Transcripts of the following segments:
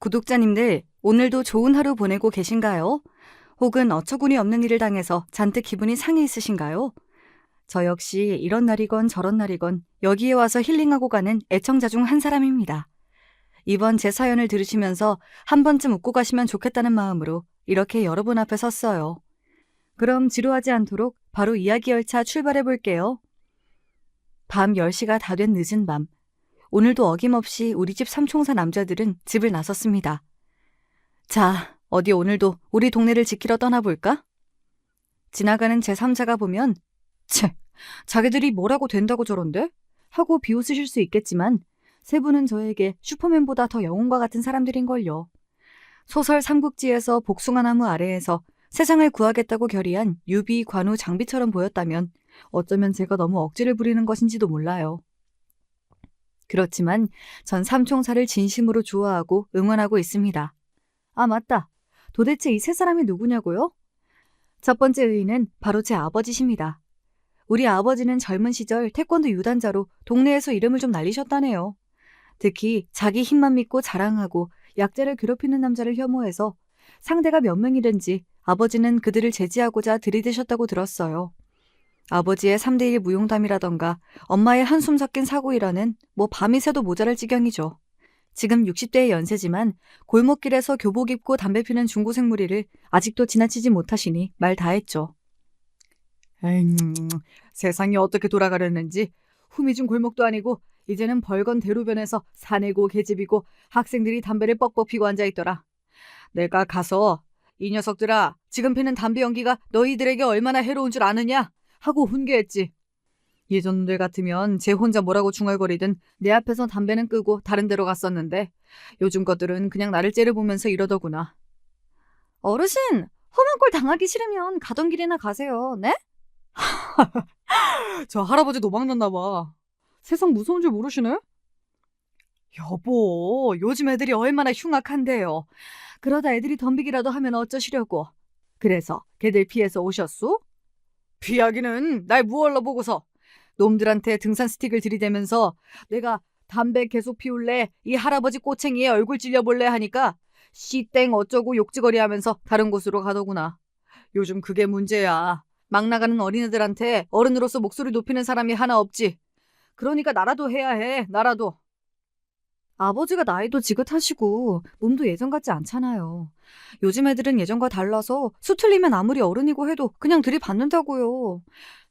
구독자님들, 오늘도 좋은 하루 보내고 계신가요? 혹은 어처구니 없는 일을 당해서 잔뜩 기분이 상해 있으신가요? 저 역시 이런 날이건 저런 날이건 여기에 와서 힐링하고 가는 애청자 중 한 사람입니다. 이번 제 사연을 들으시면서 한 번쯤 웃고 가시면 좋겠다는 마음으로 이렇게 여러분 앞에 섰어요. 그럼 지루하지 않도록 바로 이야기 열차 출발해 볼게요. 밤 10시가 다 된 늦은 밤. 오늘도 어김없이 우리 집 삼총사 남자들은 집을 나섰습니다. 자, 어디 오늘도 우리 동네를 지키러 떠나볼까? 지나가는 제3자가 보면 채, 자기들이 뭐라고 된다고 저런데? 하고 비웃으실 수 있겠지만 세 분은 저에게 슈퍼맨보다 더 영웅과 같은 사람들인걸요. 소설 삼국지에서 복숭아나무 아래에서 세상을 구하겠다고 결의한 유비, 관우, 장비처럼 보였다면 어쩌면 제가 너무 억지를 부리는 것인지도 몰라요. 그렇지만 전 삼총사를 진심으로 좋아하고 응원하고 있습니다. 아, 맞다. 도대체 이 세 사람이 누구냐고요? 첫 번째 의인은 바로 제 아버지십니다. 우리 아버지는 젊은 시절 태권도 유단자로 동네에서 이름을 좀 날리셨다네요. 특히 자기 힘만 믿고 자랑하고 약자를 괴롭히는 남자를 혐오해서 상대가 몇 명이든지 아버지는 그들을 제지하고자 들이대셨다고 들었어요. 아버지의 3대1 무용담이라던가 엄마의 한숨 섞인 사고이라는 밤이 새도 모자랄 지경이죠. 지금 60대의 연세지만 골목길에서 교복 입고 담배 피는 중고생 무리를 아직도 지나치지 못하시니 말 다했죠. 세상이 어떻게 돌아가려는지 후미진 골목도 아니고 이제는 벌건 대로변에서 사내고 계집이고 학생들이 담배를 뻑뻑 피고 앉아있더라. 내가 가서 이 녀석들아, 지금 피는 담배 연기가 너희들에게 얼마나 해로운 줄 아느냐? 하고 훈계했지. 예전들 같으면 쟤 혼자 뭐라고 중얼거리든 내 앞에서 담배는 끄고 다른 데로 갔었는데 요즘 것들은 그냥 나를 째려보면서 이러더구나. 어르신, 험한 꼴 당하기 싫으면 가던 길이나 가세요. 네? 저 할아버지 도망났나 봐. 세상 무서운 줄 모르시네? 여보, 요즘 애들이 얼마나 흉악한데요. 그러다 애들이 덤비기라도 하면 어쩌시려고. 그래서 걔들 피해서 오셨소? 피하기는 날 무얼로 보고서. 놈들한테 등산 스틱을 들이대면서 내가 담배 계속 피울래, 이 할아버지 꼬챙이에 얼굴 찔려볼래 하니까 씨땡 어쩌고 욕지거리 하면서 다른 곳으로 가더구나. 요즘 그게 문제야. 막 나가는 어린애들한테 어른으로서 목소리 높이는 사람이 하나 없지. 그러니까 나라도 해야 해, 나라도. 아버지가 나이도 지긋하시고 몸도 예전 같지 않잖아요. 요즘 애들은 예전과 달라서 수틀리면 아무리 어른이고 해도 그냥 들이받는다고요.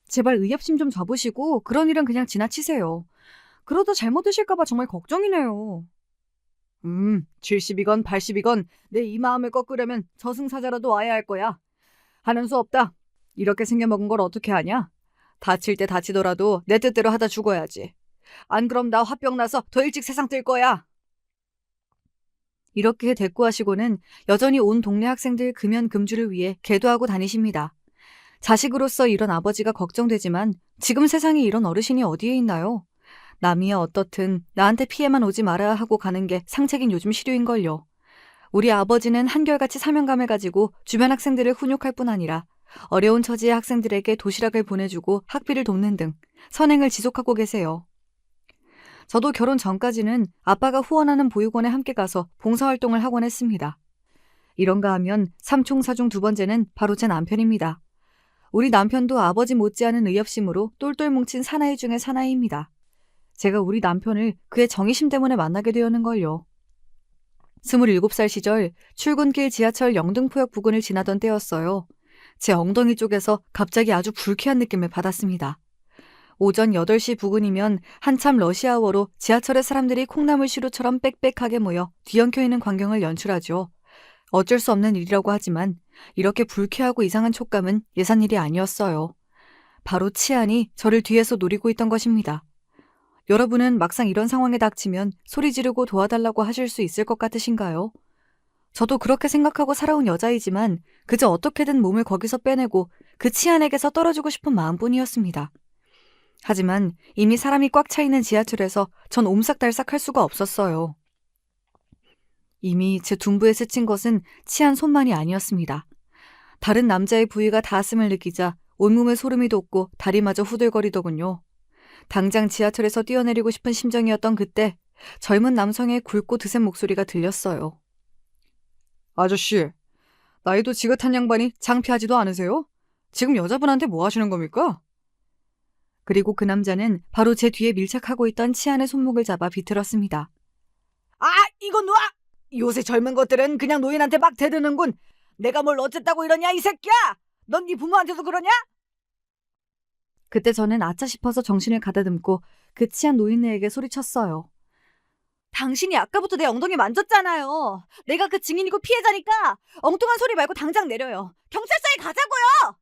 제발 의협심 좀 접으시고 그런 일은 그냥 지나치세요. 그러다 잘못 드실까 봐 정말 걱정이네요. 70이건 80이건 내 이 마음을 꺾으려면 저승사자라도 와야 할 거야. 하는 수 없다. 이렇게 생겨먹은 걸 어떻게 하냐? 다칠 때 다치더라도 내 뜻대로 하다 죽어야지. 안 그럼 나 화병 나서 더 일찍 세상 뜰 거야. 이렇게 대꾸하시고는 여전히 온 동네 학생들 금연금주를 위해 계도하고 다니십니다. 자식으로서 이런 아버지가 걱정되지만 지금 세상에 이런 어르신이 어디에 있나요? 남이야 어떻든 나한테 피해만 오지 말아야 하고 가는 게 상책인 요즘 시류인걸요. 우리 아버지는 한결같이 사명감을 가지고 주변 학생들을 훈육할 뿐 아니라 어려운 처지의 학생들에게 도시락을 보내주고 학비를 돕는 등 선행을 지속하고 계세요. 저도 결혼 전까지는 아빠가 후원하는 보육원에 함께 가서 봉사활동을 하곤 했습니다. 이런가 하면 삼총사 중 두 번째는 바로 제 남편입니다. 우리 남편도 아버지 못지않은 의협심으로 똘똘 뭉친 사나이 중의 사나이입니다. 제가 우리 남편을 그의 정의심 때문에 만나게 되었는걸요. 27살 시절 출근길 지하철 영등포역 부근을 지나던 때였어요. 제 엉덩이 쪽에서 갑자기 아주 불쾌한 느낌을 받았습니다. 오전 8시 부근이면 한참 러시아워로 지하철에 사람들이 콩나물 시루처럼 빽빽하게 모여 뒤엉켜 있는 광경을 연출하죠. 어쩔 수 없는 일이라고 하지만 이렇게 불쾌하고 이상한 촉감은 예산일이 아니었어요. 바로 치안이 저를 뒤에서 노리고 있던 것입니다. 여러분은 막상 이런 상황에 닥치면 소리 지르고 도와달라고 하실 수 있을 것 같으신가요? 저도 그렇게 생각하고 살아온 여자이지만 그저 어떻게든 몸을 거기서 빼내고 그 치안에게서 떨어지고 싶은 마음뿐이었습니다. 하지만 이미 사람이 꽉 차 있는 지하철에서 전 옴싹달싹 할 수가 없었어요. 이미 제 둔부에 스친 것은 치안 손만이 아니었습니다. 다른 남자의 부위가 닿았음을 느끼자 온몸에 소름이 돋고 다리마저 후들거리더군요. 당장 지하철에서 뛰어내리고 싶은 심정이었던 그때 젊은 남성의 굵고 드센 목소리가 들렸어요. 아저씨, 나이도 지긋한 양반이 창피하지도 않으세요? 지금 여자분한테 뭐 하시는 겁니까? 그리고 그 남자는 바로 제 뒤에 밀착하고 있던 치안의 손목을 잡아 비틀었습니다. 아, 이건 놔! 요새 젊은 것들은 그냥 노인한테 막 대드는군. 내가 뭘 어쨌다고 이러냐, 이 새끼야! 넌 네 부모한테도 그러냐? 그때 저는 아차 싶어서 정신을 가다듬고 그 치안 노인네에게 소리쳤어요. 당신이 아까부터 내 엉덩이 만졌잖아요. 내가 그 증인이고 피해자니까 엉뚱한 소리 말고 당장 내려요. 경찰서에 가자고요!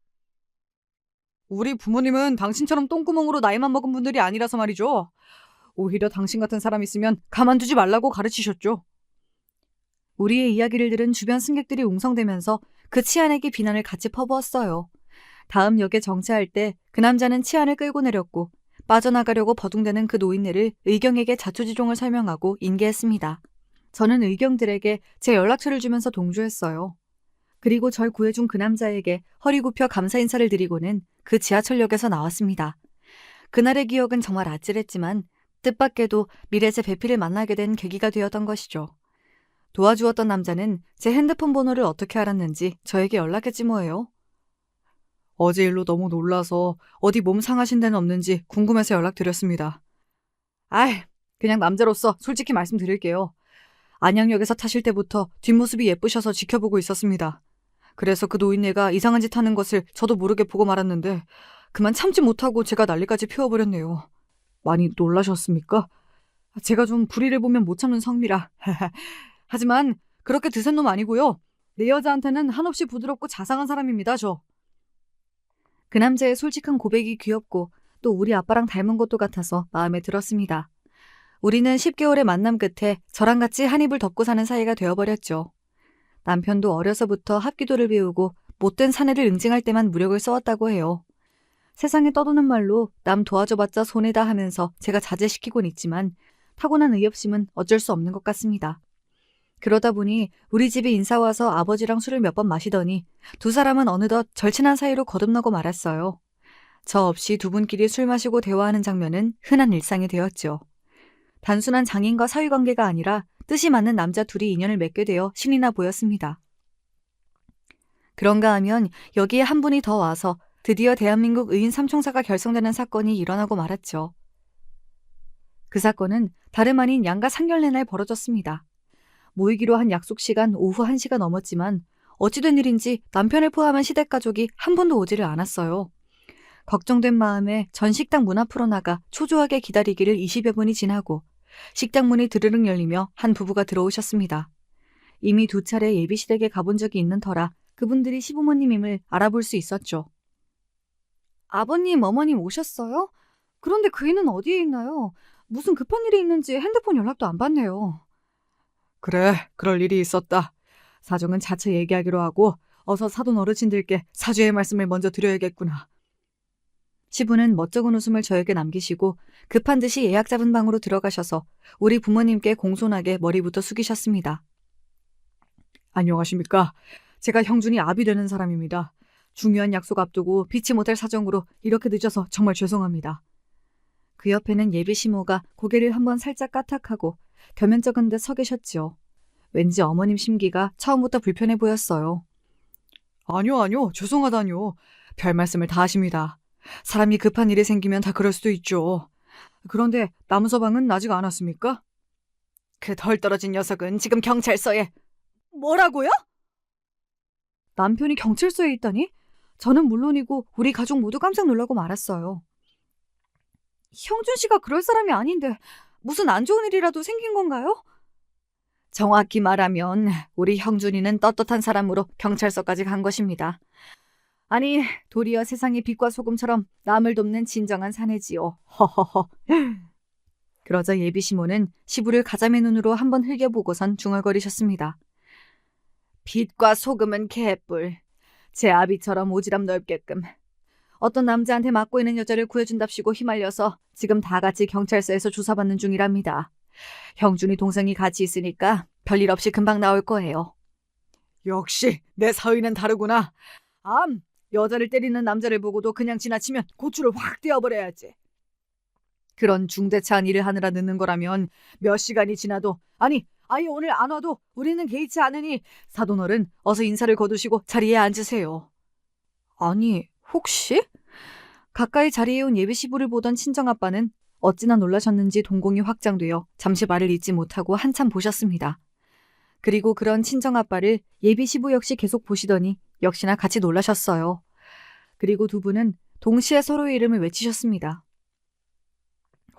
우리 부모님은 당신처럼 똥구멍으로 나이만 먹은 분들이 아니라서 말이죠. 오히려 당신 같은 사람 있으면 가만두지 말라고 가르치셨죠. 우리의 이야기를 들은 주변 승객들이 웅성대면서 그 치안에게 비난을 같이 퍼부었어요. 다음 역에 정차할 때 그 남자는 치안을 끌고 내렸고 빠져나가려고 버둥대는 그 노인네를 의경에게 자초지종을 설명하고 인계했습니다. 저는 의경들에게 제 연락처를 주면서 동조했어요. 그리고 절 구해준 그 남자에게 허리 굽혀 감사 인사를 드리고는 그 지하철역에서 나왔습니다. 그날의 기억은 정말 아찔했지만 뜻밖에도 미래 제 배필을 만나게 된 계기가 되었던 것이죠. 도와주었던 남자는 제 핸드폰 번호를 어떻게 알았는지 저에게 연락했지 뭐예요. 어제 일로 너무 놀라서 어디 몸 상하신 데는 없는지 궁금해서 연락드렸습니다. 그냥 남자로서 솔직히 말씀드릴게요. 안양역에서 타실 때부터 뒷모습이 예쁘셔서 지켜보고 있었습니다. 그래서 그 노인네가 이상한 짓 하는 것을 저도 모르게 보고 말았는데 그만 참지 못하고 제가 난리까지 피워버렸네요. 많이 놀라셨습니까? 제가 좀 불의를 보면 못 참는 성미라. 하지만 그렇게 드센 놈 아니고요. 내 여자한테는 한없이 부드럽고 자상한 사람입니다, 저. 그 남자의 솔직한 고백이 귀엽고 또 우리 아빠랑 닮은 것도 같아서 마음에 들었습니다. 우리는 10개월의 만남 끝에 저랑 같이 한 입을 덮고 사는 사이가 되어버렸죠. 남편도 어려서부터 합기도를 배우고 못된 사내를 응징할 때만 무력을 써왔다고 해요. 세상에 떠도는 말로 남 도와줘봤자 손해다 하면서 제가 자제시키곤 있지만 타고난 의협심은 어쩔 수 없는 것 같습니다. 그러다 보니 우리 집에 인사 와서 아버지랑 술을 몇 번 마시더니 두 사람은 어느덧 절친한 사이로 거듭나고 말았어요. 저 없이 두 분끼리 술 마시고 대화하는 장면은 흔한 일상이 되었죠. 단순한 장인과 사위관계가 아니라 뜻이 맞는 남자 둘이 인연을 맺게 되어 신이 나 보였습니다. 그런가 하면 여기에 한 분이 더 와서 드디어 대한민국 의인 삼총사가 결성되는 사건이 일어나고 말았죠. 그 사건은 다름 아닌 양가 상견례 날 벌어졌습니다. 모이기로 한 약속 시간 오후 1시가 넘었지만 어찌된 일인지 남편을 포함한 시댁 가족이 한 번도 오지를 않았어요. 걱정된 마음에 전 식당 문 앞으로 나가 초조하게 기다리기를 20여 분이 지나고 식당 문이 드르륵 열리며 한 부부가 들어오셨습니다. 이미 2차례 예비시댁에 가본 적이 있는 터라 그분들이 시부모님임을 알아볼 수 있었죠. 아버님, 어머님 오셨어요? 그런데 그이는 어디에 있나요? 무슨 급한 일이 있는지 핸드폰 연락도 안 받네요. 그래, 그럴 일이 있었다. 사정은 자체 얘기하기로 하고 어서 사돈 어르신들께 사죄의 말씀을 먼저 드려야겠구나. 시부는 멋쩍은 웃음을 저에게 남기시고 급한 듯이 예약 잡은 방으로 들어가셔서 우리 부모님께 공손하게 머리부터 숙이셨습니다. 안녕하십니까. 제가 형준이 아비 되는 사람입니다. 중요한 약속 앞두고 피치 못할 사정으로 이렇게 늦어서 정말 죄송합니다. 그 옆에는 예비 시모가 고개를 한번 살짝 까딱하고 겸연쩍은 듯 서 계셨지요. 왠지 어머님 심기가 처음부터 불편해 보였어요. 아니요. 죄송하다뇨. 별 말씀을 다 하십니다. 사람이 급한 일이 생기면 다 그럴 수도 있죠. 그런데 남서방은 아직 안 왔습니까? 그 덜 떨어진 녀석은 지금 경찰서에... 뭐라고요? 남편이 경찰서에 있다니? 저는 물론이고 우리 가족 모두 깜짝 놀라고 말았어요. 형준 씨가 그럴 사람이 아닌데 무슨 안 좋은 일이라도 생긴 건가요? 정확히 말하면 우리 형준이는 떳떳한 사람으로 경찰서까지 간 것입니다. 아니, 도리어 세상이 빛과 소금처럼 남을 돕는 진정한 사내지요. 허허허. 그러자 예비 시모는 시부를 가자미 눈으로 한번 흘겨보고선 중얼거리셨습니다. 빛과 소금은 개뿔. 제 아비처럼 오지랖 넓게끔. 어떤 남자한테 맞고 있는 여자를 구해준답시고 휘말려서 지금 다 같이 경찰서에서 조사받는 중이랍니다. 형준이 동생이 같이 있으니까 별일 없이 금방 나올 거예요. 역시 내 사위는 다르구나. 여자를 때리는 남자를 보고도 그냥 지나치면 고추를 확 떼어버려야지. 그런 중대차한 일을 하느라 늦는 거라면 몇 시간이 지나도 아니 아예 오늘 안 와도 우리는 개의치 않으니 사돈어른 어서 인사를 거두시고 자리에 앉으세요. 아니, 혹시? 가까이 자리에 온 예비시부를 보던 친정아빠는 어찌나 놀라셨는지 동공이 확장되어 잠시 말을 잇지 못하고 한참 보셨습니다. 그리고 그런 친정아빠를 예비시부 역시 계속 보시더니 역시나 같이 놀라셨어요. 그리고 두 분은 동시에 서로의 이름을 외치셨습니다.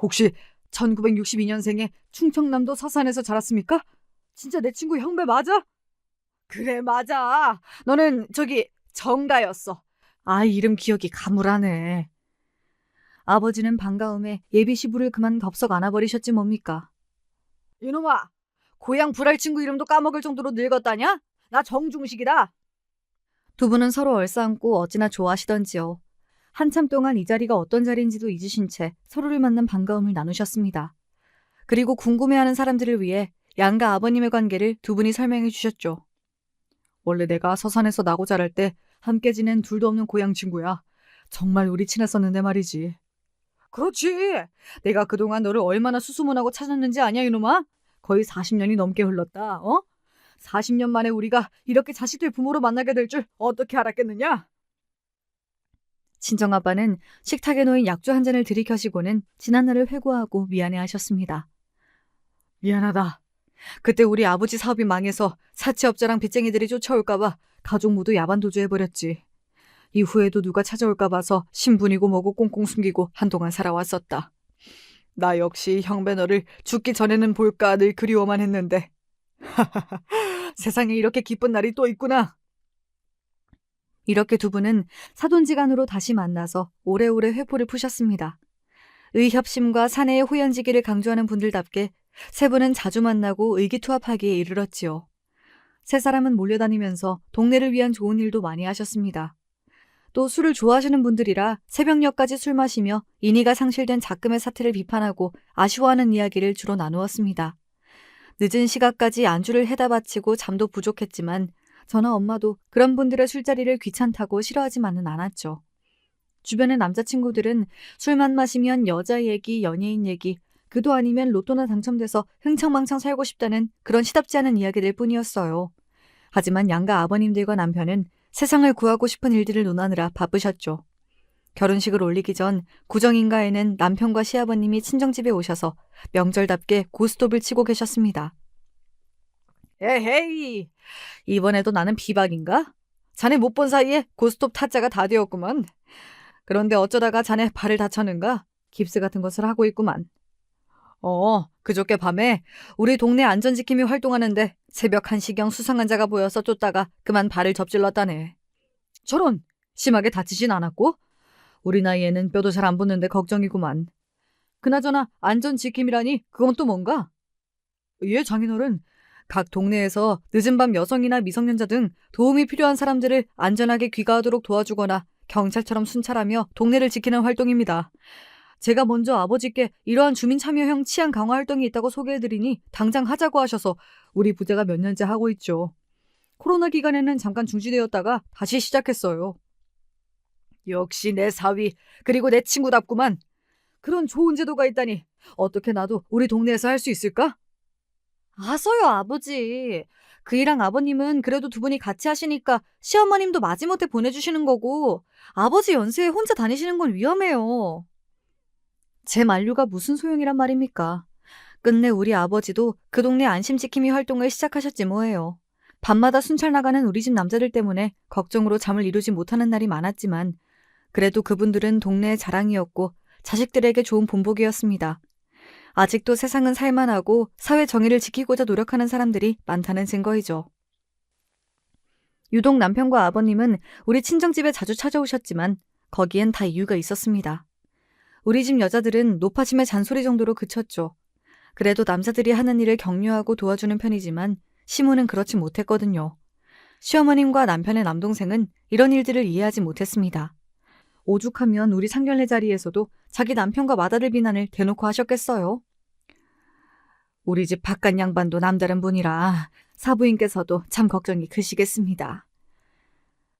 혹시 1962년생에 충청남도 서산에서 자랐습니까? 진짜 내 친구 형배 맞아? 그래, 맞아. 너는 저기 정가였어. 아, 이름 기억이 가물하네. 아버지는 반가움에 예비시부를 그만 덥석 안아버리셨지 뭡니까. 이놈아, 고향 불알 친구 이름도 까먹을 정도로 늙었다냐? 나 정중식이다. 두 분은 서로 얼싸안고 어찌나 좋아하시던지요. 한참 동안 이 자리가 어떤 자리인지도 잊으신 채 서로를 만난 반가움을 나누셨습니다. 그리고 궁금해하는 사람들을 위해 양가 아버님의 관계를 두 분이 설명해 주셨죠. 원래 내가 서산에서 나고 자랄 때 함께 지낸 둘도 없는 고향 친구야. 정말 우리 친했었는데 말이지. 그렇지. 내가 그동안 너를 얼마나 수소문하고 찾았는지 아냐, 이놈아? 거의 40년이 넘게 흘렀다. 40년 만에 우리가 이렇게 자식들 부모로 만나게 될 줄 어떻게 알았겠느냐? 친정아빠는 식탁에 놓인 약주 한 잔을 들이켜시고는 지난날을 회고하고 미안해하셨습니다. 미안하다. 그때 우리 아버지 사업이 망해서 사채업자랑 빚쟁이들이 쫓아올까봐 가족 모두 야반도주해버렸지. 이후에도 누가 찾아올까 봐서 신분이고 뭐고 꽁꽁 숨기고 한동안 살아왔었다. 나 역시 형배 너를 죽기 전에는 볼까 늘 그리워만 했는데. 세상에 이렇게 기쁜 날이 또 있구나. 이렇게 두 분은 사돈지간으로 다시 만나서 오래오래 회포를 푸셨습니다. 의협심과 사내의 호연지기를 강조하는 분들답게 세 분은 자주 만나고 의기투합하기에 이르렀지요. 세 사람은 몰려다니면서 동네를 위한 좋은 일도 많이 하셨습니다. 또 술을 좋아하시는 분들이라 새벽녘까지 술 마시며 인의가 상실된 작금의 사태를 비판하고 아쉬워하는 이야기를 주로 나누었습니다. 늦은 시각까지 안주를 해다 바치고 잠도 부족했지만 저나 엄마도 그런 분들의 술자리를 귀찮다고 싫어하지만은 않았죠. 주변의 남자친구들은 술만 마시면 여자 얘기, 연예인 얘기, 그도 아니면 로또나 당첨돼서 흥청망청 살고 싶다는 그런 시답지 않은 이야기들 뿐이었어요. 하지만 양가 아버님들과 남편은 세상을 구하고 싶은 일들을 논하느라 바쁘셨죠. 결혼식을 올리기 전 구정인가에는 남편과 시아버님이 친정집에 오셔서 명절답게 고스톱을 치고 계셨습니다. 에헤이, 이번에도 나는 비박인가? 자네 못 본 사이에 고스톱 타짜가 다 되었구만. 그런데 어쩌다가 자네 발을 다쳤는가? 깁스 같은 것을 하고 있구만. 그저께 밤에 우리 동네 안전지킴이 활동하는데 새벽 1시경 수상한 자가 보여서 쫓다가 그만 발을 접질렀다네. 저런, 심하게 다치진 않았고? 우리 나이에는 뼈도 잘 안 붙는데 걱정이구만. 그나저나 안전지킴이라니 그건 또 뭔가? 예, 장인어른. 각 동네에서 늦은 밤 여성이나 미성년자 등 도움이 필요한 사람들을 안전하게 귀가하도록 도와주거나 경찰처럼 순찰하며 동네를 지키는 활동입니다. 제가 먼저 아버지께 이러한 주민 참여형 치안 강화 활동이 있다고 소개해드리니 당장 하자고 하셔서 우리 부대가 몇 년째 하고 있죠. 코로나 기간에는 잠깐 중지되었다가 다시 시작했어요. 역시 내 사위, 그리고 내 친구답구만. 그런 좋은 제도가 있다니 어떻게 나도 우리 동네에서 할 수 있을까? 아서요, 아버지. 그이랑 아버님은 그래도 두 분이 같이 하시니까 시어머님도 마지못해 보내주시는 거고 아버지 연세에 혼자 다니시는 건 위험해요. 제 만류가 무슨 소용이란 말입니까? 끝내 우리 아버지도 그 동네 안심지킴이 활동을 시작하셨지 뭐예요. 밤마다 순찰 나가는 우리 집 남자들 때문에 걱정으로 잠을 이루지 못하는 날이 많았지만 그래도 그분들은 동네의 자랑이었고 자식들에게 좋은 본보기였습니다. 아직도 세상은 살만하고 사회 정의를 지키고자 노력하는 사람들이 많다는 증거이죠. 유독 남편과 아버님은 우리 친정집에 자주 찾아오셨지만 거기엔 다 이유가 있었습니다. 우리 집 여자들은 노파심의 잔소리 정도로 그쳤죠. 그래도 남자들이 하는 일을 격려하고 도와주는 편이지만 시무는 그렇지 못했거든요. 시어머님과 남편의 남동생은 이런 일들을 이해하지 못했습니다. 오죽하면 우리 상견례 자리에서도 자기 남편과 맏아들 비난을 대놓고 하셨겠어요. 우리 집 바깥 양반도 남다른 분이라 사부인께서도 참 걱정이 크시겠습니다.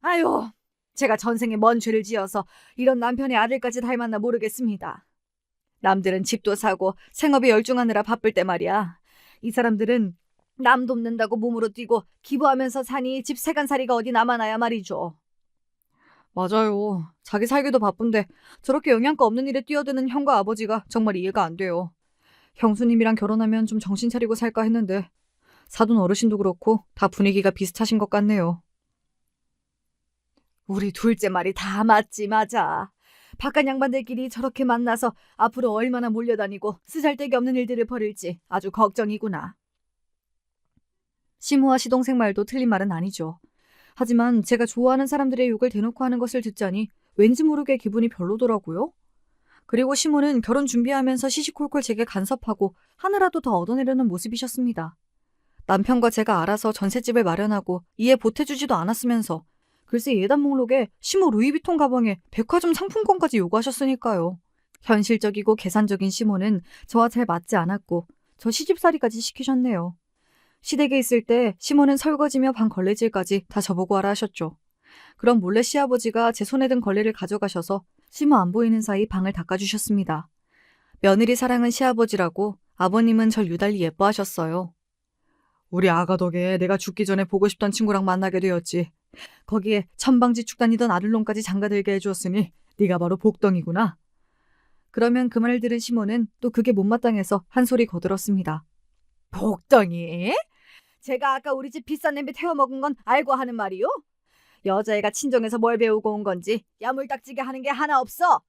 아유, 제가 전생에 뭔 죄를 지어서 이런 남편의 아들까지 닮았나 모르겠습니다. 남들은 집도 사고 생업에 열중하느라 바쁠 때 말이야. 이 사람들은 남 돕는다고 몸으로 뛰고 기부하면서 사니 집 세간살이가 어디 남아나야 말이죠. 맞아요. 자기 살기도 바쁜데 저렇게 영양가 없는 일에 뛰어드는 형과 아버지가 정말 이해가 안 돼요. 형수님이랑 결혼하면 좀 정신 차리고 살까 했는데 사돈 어르신도 그렇고 다 분위기가 비슷하신 것 같네요. 우리 둘째 말이 다 맞지 맞아. 바깥 양반들끼리 저렇게 만나서 앞으로 얼마나 몰려다니고 쓰잘데기 없는 일들을 벌일지 아주 걱정이구나. 시모와 시동생 말도 틀린 말은 아니죠. 하지만 제가 좋아하는 사람들의 욕을 대놓고 하는 것을 듣자니 왠지 모르게 기분이 별로더라고요. 그리고 시모는 결혼 준비하면서 시시콜콜 제게 간섭하고 하나라도 더 얻어내려는 모습이셨습니다. 남편과 제가 알아서 전셋집을 마련하고 이에 보태주지도 않았으면서 글쎄 예단 목록에 시모 루이비통 가방에 백화점 상품권까지 요구하셨으니까요. 현실적이고 계산적인 시모는 저와 잘 맞지 않았고 저 시집살이까지 시키셨네요. 시댁에 있을 때 시모는 설거지며 방 걸레질까지 다 저보고 하라 하셨죠. 그럼 몰래 시아버지가 제 손에 든 걸레를 가져가셔서 시모 안 보이는 사이 방을 닦아주셨습니다. 며느리 사랑은 시아버지라고 아버님은 절 유달리 예뻐하셨어요. 우리 아가 덕에 내가 죽기 전에 보고 싶던 친구랑 만나게 되었지. 거기에 천방지축 다니던 아들놈까지 장가들게 해주었으니 네가 바로 복덩이구나. 그러면 그 말을 들은 시모는 또 그게 못마땅해서 한 소리 거들었습니다. 복덩이? 제가 아까 우리 집 비싼 냄비 태워 먹은 건 알고 하는 말이요? 여자애가 친정에서 뭘 배우고 온 건지 야물딱지게 하는 게 하나 없어.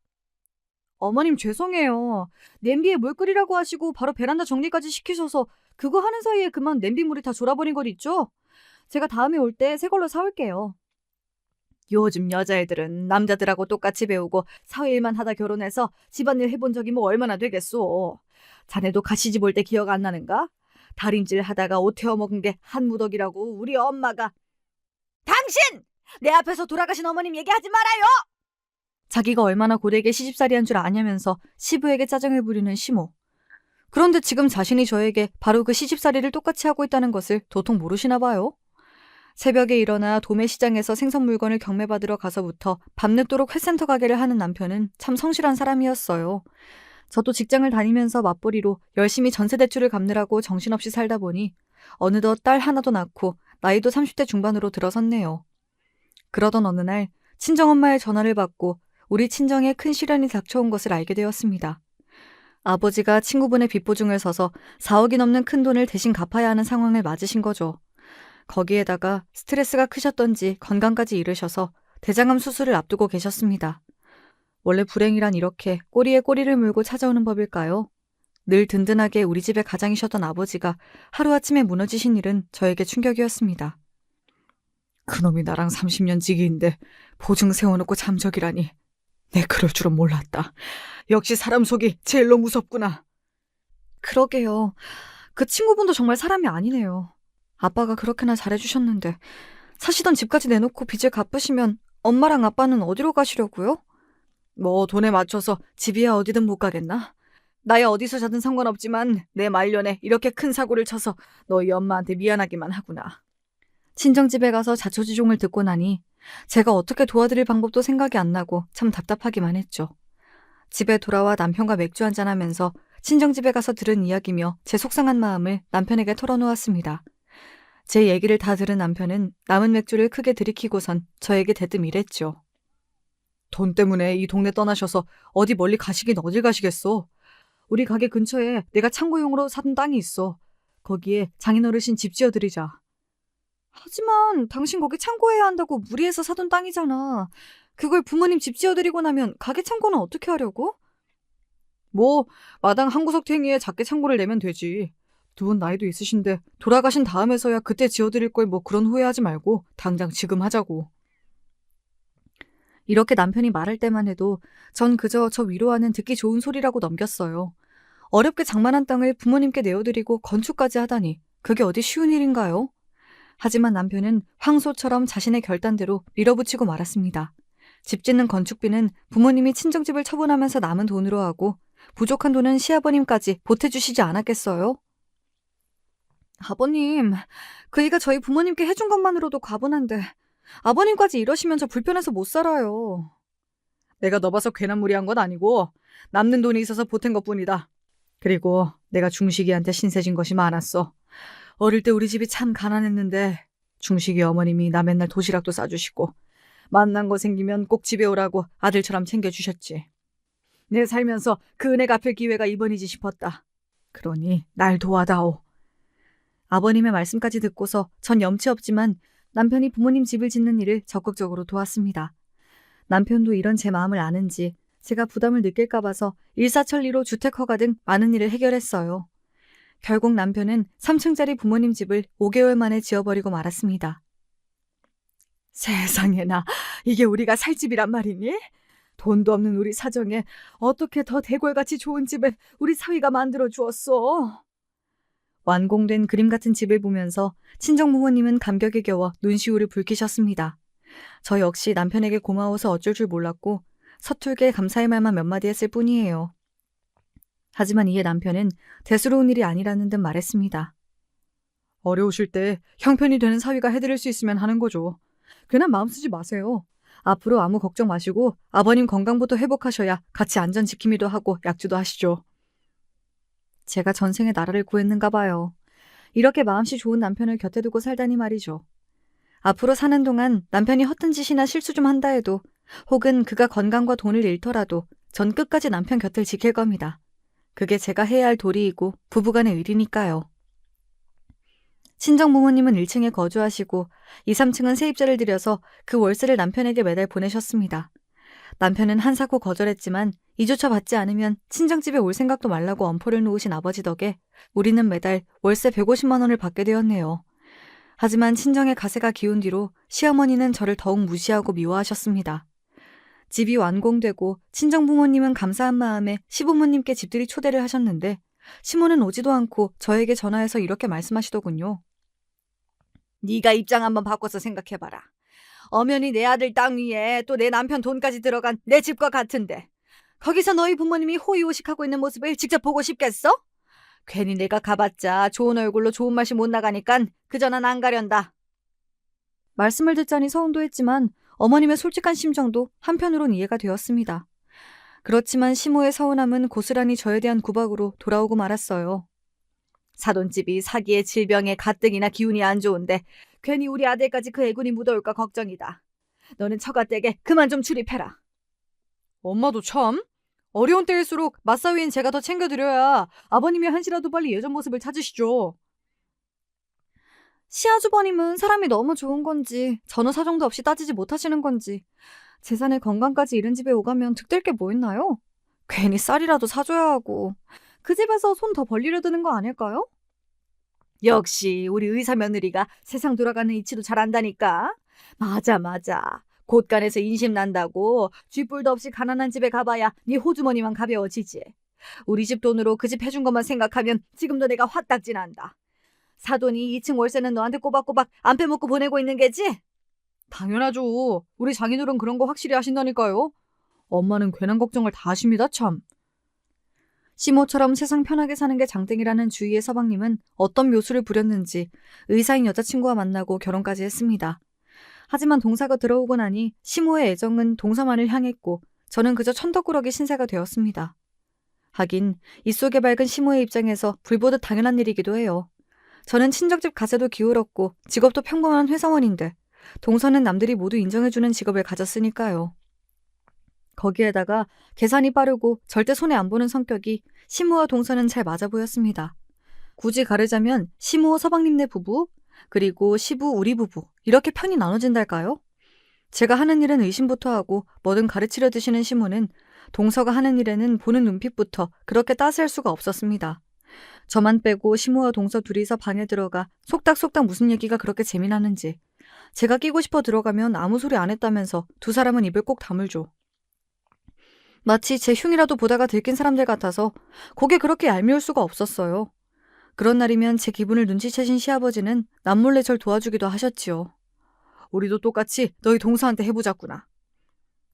어머님 죄송해요. 냄비에 물 끓이라고 하시고 바로 베란다 정리까지 시키셔서 그거 하는 사이에 그만 냄비물이 다 졸아버린 것 있죠? 제가 다음에 올 때 새 걸로 사올게요. 요즘 여자애들은 남자들하고 똑같이 배우고 사회일만 하다 결혼해서 집안일 해본 적이 뭐 얼마나 되겠소. 자네도 가시집 올 때 기억 안 나는가? 다림질 하다가 옷 태워 먹은 게 한 무더기라고 우리 엄마가. 당신! 내 앞에서 돌아가신 어머님 얘기하지 말아요! 자기가 얼마나 고되게 시집살이한 줄 아냐면서 시부에게 짜증을 부리는 시모. 그런데 지금 자신이 저에게 바로 그 시집살이를 똑같이 하고 있다는 것을 도통 모르시나 봐요. 새벽에 일어나 도매시장에서 생선 물건을 경매받으러 가서부터 밤늦도록 회센터 가게를 하는 남편은 참 성실한 사람이었어요. 저도 직장을 다니면서 맞벌이로 열심히 전세 대출을 갚느라고 정신없이 살다 보니 어느덧 딸 하나도 낳고 나이도 30대 중반으로 들어섰네요. 그러던 어느 날 친정엄마의 전화를 받고 우리 친정에 큰 시련이 닥쳐온 것을 알게 되었습니다. 아버지가 친구분의 빚보증을 서서 4억이 넘는 큰 돈을 대신 갚아야 하는 상황을 맞으신 거죠. 거기에다가 스트레스가 크셨던지 건강까지 잃으셔서 대장암 수술을 앞두고 계셨습니다. 원래 불행이란 이렇게 꼬리에 꼬리를 물고 찾아오는 법일까요? 늘 든든하게 우리 집의 가장이셨던 아버지가 하루아침에 무너지신 일은 저에게 충격이었습니다. 그놈이 나랑 30년 지기인데 보증 세워놓고 잠적이라니. 내 그럴 줄은 몰랐다. 역시 사람 속이 제일로 무섭구나. 그러게요. 그 친구분도 정말 사람이 아니네요. 아빠가 그렇게나 잘해주셨는데 사시던 집까지 내놓고 빚을 갚으시면 엄마랑 아빠는 어디로 가시려고요? 뭐 돈에 맞춰서 집이야 어디든 못 가겠나? 나야 어디서 자든 상관없지만 내 말년에 이렇게 큰 사고를 쳐서 너희 엄마한테 미안하기만 하구나. 친정집에 가서 자초지종을 듣고 나니 제가 어떻게 도와드릴 방법도 생각이 안 나고 참 답답하기만 했죠. 집에 돌아와 남편과 맥주 한잔하면서 친정집에 가서 들은 이야기며 제 속상한 마음을 남편에게 털어놓았습니다. 제 얘기를 다 들은 남편은 남은 맥주를 크게 들이키고선 저에게 대뜸 이랬죠. 돈 때문에 이 동네 떠나셔서 어디 멀리 가시긴 어딜 가시겠어. 우리 가게 근처에 내가 창고용으로 사둔 땅이 있어. 거기에 장인어르신 집 지어드리자. 하지만 당신 거기 창고해야 한다고 무리해서 사둔 땅이잖아. 그걸 부모님 집 지어드리고 나면 가게 창고는 어떻게 하려고? 뭐 마당 한 구석 탱이에 작게 창고를 내면 되지. 두 분 나이도 있으신데 돌아가신 다음에서야 그때 지어드릴 걸 뭐 그런 후회하지 말고 당장 지금 하자고. 이렇게 남편이 말할 때만 해도 전 그저 저 위로하는 듣기 좋은 소리라고 넘겼어요. 어렵게 장만한 땅을 부모님께 내어드리고 건축까지 하다니 그게 어디 쉬운 일인가요? 하지만 남편은 황소처럼 자신의 결단대로 밀어붙이고 말았습니다. 집 짓는 건축비는 부모님이 친정집을 처분하면서 남은 돈으로 하고 부족한 돈은 시아버님까지 보태주시지 않았겠어요? 아버님, 그 일가 저희 부모님께 해준 것만으로도 과분한데 아버님까지 이러시면 저 불편해서 못 살아요. 내가 너 봐서 괜한 무리한 건 아니고 남는 돈이 있어서 보탠 것뿐이다. 그리고 내가 중식이한테 신세진 것이 많았어. 어릴 때 우리 집이 참 가난했는데 중식이 어머님이 나 맨날 도시락도 싸주시고 만난 거 생기면 꼭 집에 오라고 아들처럼 챙겨주셨지. 내 살면서 그 은혜 갚을 기회가 이번이지 싶었다. 그러니 날 도와다오. 아버님의 말씀까지 듣고서 전 염치 없지만 남편이 부모님 집을 짓는 일을 적극적으로 도왔습니다. 남편도 이런 제 마음을 아는지 제가 부담을 느낄까 봐서 일사천리로 주택 허가 등 많은 일을 해결했어요. 결국 남편은 3층짜리 부모님 집을 5개월 만에 지어버리고 말았습니다. 세상에나, 이게 우리가 살 집이란 말이니? 돈도 없는 우리 사정에 어떻게 더 대궐같이 좋은 집을 우리 사위가 만들어 주었어? 완공된 그림 같은 집을 보면서 친정부모님은 감격에 겨워 눈시울을 붉히셨습니다. 저 역시 남편에게 고마워서 어쩔 줄 몰랐고 서툴게 감사의 말만 몇 마디 했을 뿐이에요. 하지만 이에 남편은 대수로운 일이 아니라는 듯 말했습니다. 어려우실 때 형편이 되는 사위가 해드릴 수 있으면 하는 거죠. 괜한 마음 쓰지 마세요. 앞으로 아무 걱정 마시고 아버님 건강부터 회복하셔야 같이 안전 지킴이도 하고 약주도 하시죠. 제가 전생에 나라를 구했는가 봐요. 이렇게 마음씨 좋은 남편을 곁에 두고 살다니 말이죠. 앞으로 사는 동안 남편이 허튼 짓이나 실수 좀 한다 해도 혹은 그가 건강과 돈을 잃더라도 전 끝까지 남편 곁을 지킬 겁니다. 그게 제가 해야 할 도리이고 부부간의 의리니까요. 친정부모님은 1층에 거주하시고 2, 3층은 세입자를 들여서 그 월세를 남편에게 매달 보내셨습니다. 남편은 한사코 거절했지만 2주차 받지 않으면 친정집에 올 생각도 말라고 엄포를 놓으신 아버지 덕에 우리는 매달 월세 150만 원을 받게 되었네요. 하지만 친정의 가세가 기운 뒤로 시어머니는 저를 더욱 무시하고 미워하셨습니다. 집이 완공되고 친정부모님은 감사한 마음에 시부모님께 집들이 초대를 하셨는데 시모는 오지도 않고 저에게 전화해서 이렇게 말씀하시더군요. 네가 입장 한번 바꿔서 생각해봐라. 엄연히 내 아들 땅 위에 또 내 남편 돈까지 들어간 내 집과 같은데 거기서 너희 부모님이 호의호식하고 있는 모습을 직접 보고 싶겠어? 괜히 내가 가봤자 좋은 얼굴로 좋은 맛이 못 나가니깐 그저 난 안 가련다. 말씀을 듣자니 서운도 했지만 어머님의 솔직한 심정도 한편으론 이해가 되었습니다. 그렇지만 시모의 서운함은 고스란히 저에 대한 구박으로 돌아오고 말았어요. 사돈집이 사기에 질병에 가뜩이나 기운이 안 좋은데 괜히 우리 아들까지 그 애군이 묻어올까 걱정이다. 너는 처가댁에 그만 좀 출입해라. 엄마도 참. 어려운 때일수록 맞사위인 제가 더 챙겨드려야 아버님이 한시라도 빨리 예전 모습을 찾으시죠. 시아주버님은 사람이 너무 좋은 건지 전후 사정도 없이 따지지 못하시는 건지 재산의 건강까지 잃은 집에 오가면 득될 게 뭐 있나요? 괜히 쌀이라도 사줘야 하고 그 집에서 손 더 벌리려 드는 거 아닐까요? 역시 우리 의사 며느리가 세상 돌아가는 이치도 잘 안다니까. 맞아. 곳간에서 인심 난다고 쥐뿔도 없이 가난한 집에 가봐야 네 호주머니만 가벼워지지. 우리 집 돈으로 그 집 해준 것만 생각하면 지금도 내가 화딱지 난다. 사돈이 2층 월세는 너한테 꼬박꼬박 안 빼먹고 보내고 있는 게지? 당연하죠. 우리 장인어른 그런 거 확실히 하신다니까요. 엄마는 괜한 걱정을 다 하십니다 참. 시모처럼 세상 편하게 사는 게 장땡이라는 주위의 서방님은 어떤 묘수를 부렸는지 의사인 여자친구와 만나고 결혼까지 했습니다. 하지만 동사가 들어오고 나니 시모의 애정은 동사만을 향했고 저는 그저 천덕꾸러기 신세가 되었습니다. 하긴 이 속에 밝은 시모의 입장에서 불보듯 당연한 일이기도 해요. 저는 친정집 가세도 기울었고 직업도 평범한 회사원인데 동서는 남들이 모두 인정해주는 직업을 가졌으니까요. 거기에다가 계산이 빠르고 절대 손해 안 보는 성격이 시모와 동서는 잘 맞아 보였습니다. 굳이 가르자면 시모 서방님네 부부 그리고 시부 우리 부부 이렇게 편이 나눠진달까요? 제가 하는 일은 의심부터 하고 뭐든 가르치려 드시는 시모는 동서가 하는 일에는 보는 눈빛부터 그렇게 따스할 수가 없었습니다. 저만 빼고 시모와 동서 둘이서 방에 들어가 속닥속닥 무슨 얘기가 그렇게 재미나는지 제가 끼고 싶어 들어가면 아무 소리 안 했다면서 두 사람은 입을 꼭 다물죠. 마치 제 흉이라도 보다가 들킨 사람들 같아서 고개 그렇게 얄미울 수가 없었어요. 그런 날이면 제 기분을 눈치채신 시아버지는 남몰래 절 도와주기도 하셨지요. 우리도 똑같이 너희 동서한테 해보자꾸나.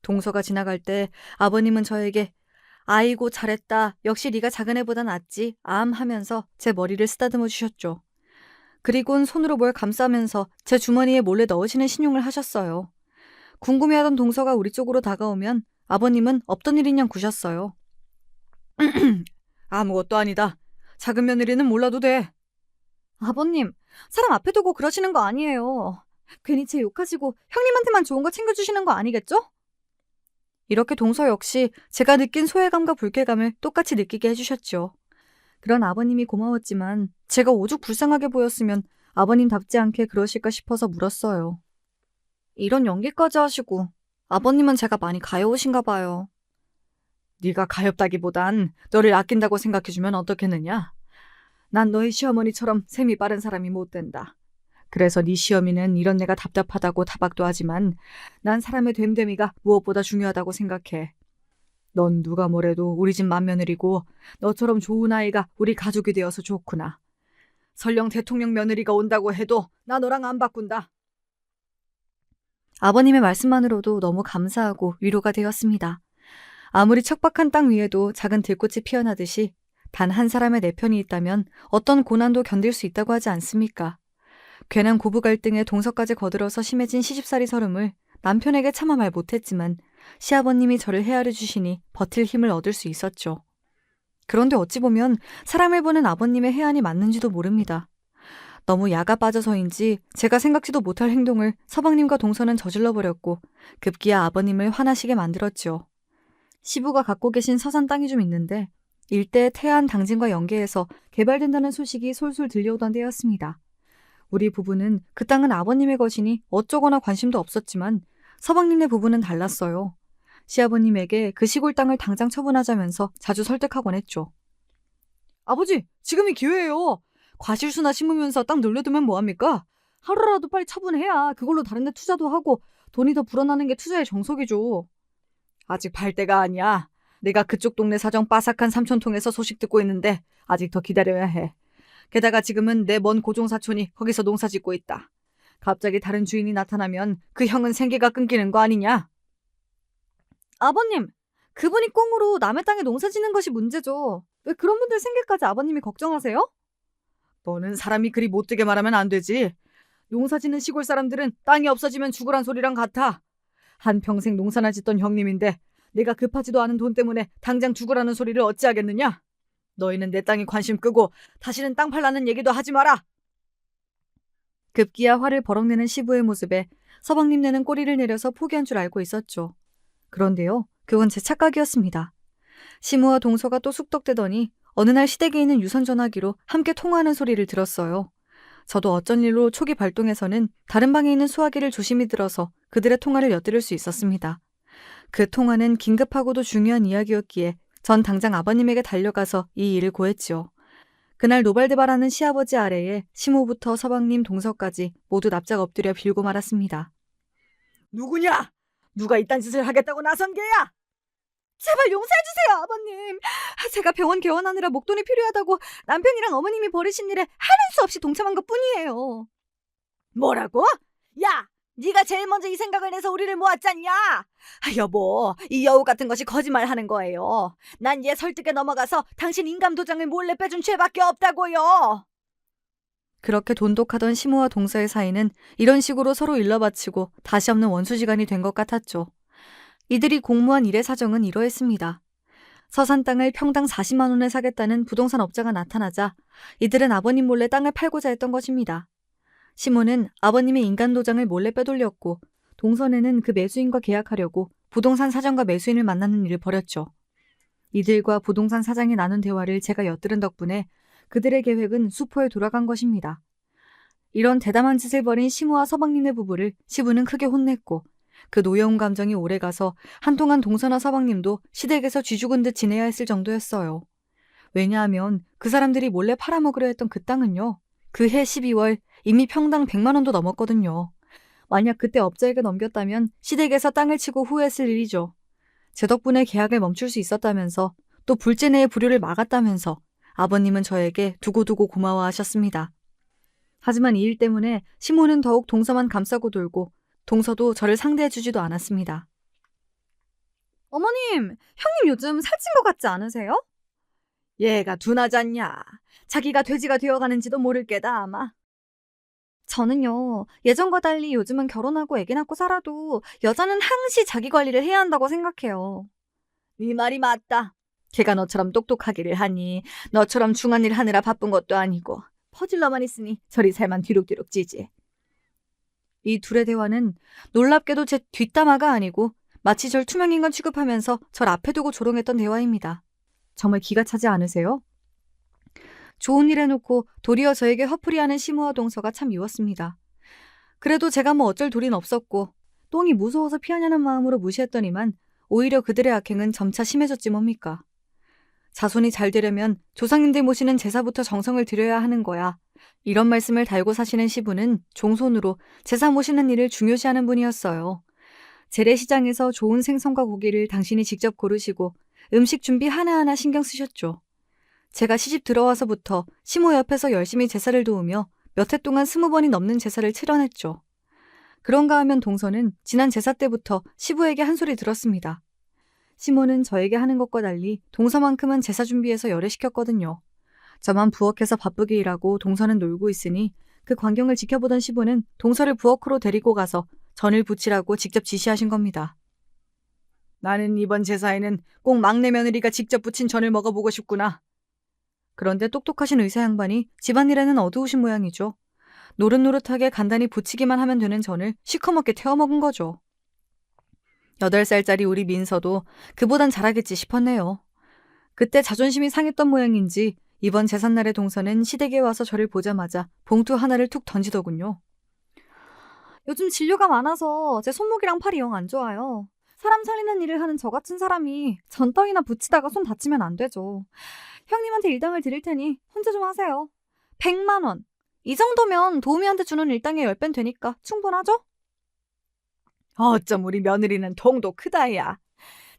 동서가 지나갈 때 아버님은 저에게 아이고 잘했다. 역시 네가 작은 애보다 낫지. 암 하면서 제 머리를 쓰다듬어 주셨죠. 그리곤 손으로 뭘 감싸면서 제 주머니에 몰래 넣으시는 신용을 하셨어요. 궁금해하던 동서가 우리 쪽으로 다가오면 아버님은 없던 일인양 구셨어요. 아무것도 아니다. 작은 며느리는 몰라도 돼. 아버님, 사람 앞에 두고 그러시는 거 아니에요. 괜히 제 욕하시고 형님한테만 좋은 거 챙겨주시는 거 아니겠죠? 이렇게 동서 역시 제가 느낀 소외감과 불쾌감을 똑같이 느끼게 해주셨죠. 그런 아버님이 고마웠지만 제가 오죽 불쌍하게 보였으면 아버님답지 않게 그러실까 싶어서 물었어요. 이런 연기까지 하시고 아버님은 제가 많이 가여우신가 봐요. 네가 가엽다기보단 너를 아낀다고 생각해주면 어떻겠느냐? 난 너희 시어머니처럼 셈이 빠른 사람이 못 된다. 그래서 네 시어미는 이런 내가 답답하다고 타박도 하지만 난 사람의 됨됨이가 무엇보다 중요하다고 생각해. 넌 누가 뭐래도 우리 집 맏며느리고 너처럼 좋은 아이가 우리 가족이 되어서 좋구나. 설령 대통령 며느리가 온다고 해도 나 너랑 안 바꾼다. 아버님의 말씀만으로도 너무 감사하고 위로가 되었습니다. 아무리 척박한 땅 위에도 작은 들꽃이 피어나듯이 단 한 사람의 내 편이 있다면 어떤 고난도 견딜 수 있다고 하지 않습니까? 괜한 고부 갈등에 동서까지 거들어서 심해진 시집살이 서름을 남편에게 차마 말 못했지만 시아버님이 저를 헤아려 주시니 버틸 힘을 얻을 수 있었죠. 그런데 어찌 보면 사람을 보는 아버님의 해안이 맞는지도 모릅니다. 너무 야가 빠져서인지 제가 생각지도 못할 행동을 서방님과 동서는 저질러버렸고 급기야 아버님을 화나시게 만들었죠. 시부가 갖고 계신 서산 땅이 좀 있는데 일대 태안 당진과 연계해서 개발된다는 소식이 솔솔 들려오던 때였습니다. 우리 부부는 그 땅은 아버님의 것이니 어쩌거나 관심도 없었지만 서방님네 부부는 달랐어요. 시아버님에게 그 시골 땅을 당장 처분하자면서 자주 설득하곤 했죠. 아버지, 지금이 기회예요. 과실수나 심으면서 땅 늘려두면 뭐합니까? 하루라도 빨리 처분해야 그걸로 다른 데 투자도 하고 돈이 더 불어나는 게 투자의 정석이죠. 아직 발 때가 아니야. 내가 그쪽 동네 사정 빠삭한 삼촌통에서 소식 듣고 있는데 아직 더 기다려야 해. 게다가 지금은 내 먼 고종사촌이 거기서 농사 짓고 있다. 갑자기 다른 주인이 나타나면 그 형은 생계가 끊기는 거 아니냐? 아버님, 그분이 꽁으로 남의 땅에 농사 짓는 것이 문제죠. 왜 그런 분들 생계까지 아버님이 걱정하세요? 너는 사람이 그리 못되게 말하면 안 되지. 농사 짓는 시골 사람들은 땅이 없어지면 죽으란 소리랑 같아. 한평생 농사나 짓던 형님인데 내가 급하지도 않은 돈 때문에 당장 죽으라는 소리를 어찌하겠느냐? 너희는 내 땅에 관심 끄고 다시는 땅 팔라는 얘기도 하지 마라. 급기야 화를 버럭내는 시부의 모습에 서방님네는 꼬리를 내려서 포기한 줄 알고 있었죠. 그런데요, 그건 제 착각이었습니다. 시무와 동서가 또 숙덕대더니 어느 날 시댁에 있는 유선전화기로 함께 통화하는 소리를 들었어요. 저도 어쩐 일로 초기 발동에서는 다른 방에 있는 수화기를 조심히 들어서 그들의 통화를 엿들을 수 있었습니다. 그 통화는 긴급하고도 중요한 이야기였기에 전 당장 아버님에게 달려가서 이 일을 고했지요. 그날 노발대발하는 시아버지 아래에 시모부터 서방님 동서까지 모두 납작 엎드려 빌고 말았습니다. 누구냐? 누가 이딴 짓을 하겠다고 나선 게야? 제발 용서해주세요, 아버님. 제가 병원 개원하느라 목돈이 필요하다고 남편이랑 어머님이 벌이신 일에 하는 수 없이 동참한 것뿐이에요. 뭐라고? 야! 네가 제일 먼저 이 생각을 내서 우리를 모았잖냐? 여보, 이 여우 같은 것이 거짓말하는 거예요. 난 얘 설득에 넘어가서 당신 인감도장을 몰래 빼준 죄밖에 없다고요. 그렇게 돈독하던 시모와 동서의 사이는 이런 식으로 서로 일러바치고 다시 없는 원수지간이 된 것 같았죠. 이들이 공모한 일의 사정은 이러했습니다. 서산 땅을 평당 40만 원에 사겠다는 부동산 업자가 나타나자 이들은 아버님 몰래 땅을 팔고자 했던 것입니다. 시모는 아버님의 인간도장을 몰래 빼돌렸고 동선에는 그 매수인과 계약하려고 부동산 사장과 매수인을 만나는 일을 벌였죠. 이들과 부동산 사장이 나눈 대화를 제가 엿들은 덕분에 그들의 계획은 수포에 돌아간 것입니다. 이런 대담한 짓을 벌인 시모와 서방님네 부부를 시부는 크게 혼냈고 그 노여운 감정이 오래가서 한동안 동서나 서방님도 시댁에서 쥐죽은 듯 지내야 했을 정도였어요. 왜냐하면 그 사람들이 몰래 팔아먹으려 했던 그 땅은요. 그해 12월 이미 평당 100만 원도 넘었거든요. 만약 그때 업자에게 넘겼다면 시댁에서 땅을 치고 후회했을 일이죠. 제 덕분에 계약을 멈출 수 있었다면서 또 불제 내의 불효를 막았다면서 아버님은 저에게 두고두고 고마워하셨습니다. 하지만 이 일 때문에 시모는 더욱 동서만 감싸고 돌고 동서도 저를 상대해주지도 않았습니다. 어머님, 형님 요즘 살찐 것 같지 않으세요? 얘가 둔하잖냐. 자기가 돼지가 되어가는지도 모를 게다 아마. 저는요, 예전과 달리 요즘은 결혼하고 애기 낳고 살아도 여자는 항시 자기 관리를 해야 한다고 생각해요. 네 말이 맞다. 걔가 너처럼 똑똑하기를 하니 너처럼 중한 일 하느라 바쁜 것도 아니고 퍼질러만 있으니 저리 살만 뒤룩뒤룩 찌지. 이 둘의 대화는 놀랍게도 제 뒷담화가 아니고 마치 절 투명인간 취급하면서 절 앞에 두고 조롱했던 대화입니다. 정말 기가 차지 않으세요? 좋은 일 해놓고 도리어 저에게 화풀이하는 시모와 동서가 참 미웠습니다. 그래도 제가 뭐 어쩔 도리는 없었고 똥이 무서워서 피하냐는 마음으로 무시했더니만 오히려 그들의 악행은 점차 심해졌지 뭡니까. 자손이 잘 되려면 조상님들 모시는 제사부터 정성을 들여야 하는 거야. 이런 말씀을 달고 사시는 시부는 종손으로 제사 모시는 일을 중요시하는 분이었어요. 재래시장에서 좋은 생선과 고기를 당신이 직접 고르시고 음식 준비 하나하나 신경 쓰셨죠. 제가 시집 들어와서부터 시모 옆에서 열심히 제사를 도우며 몇 해 동안 20번이 넘는 제사를 치러냈죠. 그런가 하면 동서는 지난 제사 때부터 시부에게 한 소리 들었습니다. 시모는 저에게 하는 것과 달리 동서만큼은 제사 준비해서 열애시켰거든요. 저만 부엌에서 바쁘게 일하고 동서는 놀고 있으니 그 광경을 지켜보던 시부는 동서를 부엌으로 데리고 가서 전을 부치라고 직접 지시하신 겁니다. 나는 이번 제사에는 꼭 막내 며느리가 직접 부친 전을 먹어보고 싶구나. 그런데 똑똑하신 의사 양반이 집안일에는 어두우신 모양이죠. 노릇노릇하게 간단히 부치기만 하면 되는 전을 시커멓게 태워먹은 거죠. 8살짜리 우리 민서도 그보단 잘하겠지 싶었네요. 그때 자존심이 상했던 모양인지 이번 제삿날의 동서는 시댁에 와서 저를 보자마자 봉투 하나를 툭 던지더군요. 요즘 진료가 많아서 제 손목이랑 팔이 영 안 좋아요. 사람 살리는 일을 하는 저 같은 사람이 전떡이나 붙이다가 손 다치면 안 되죠. 형님한테 일당을 드릴 테니 혼자 좀 하세요. 100만 원. 이 정도면 도우미한테 주는 일당의 10배는 되니까 충분하죠? 어쩜 우리 며느리는 통도 크다야.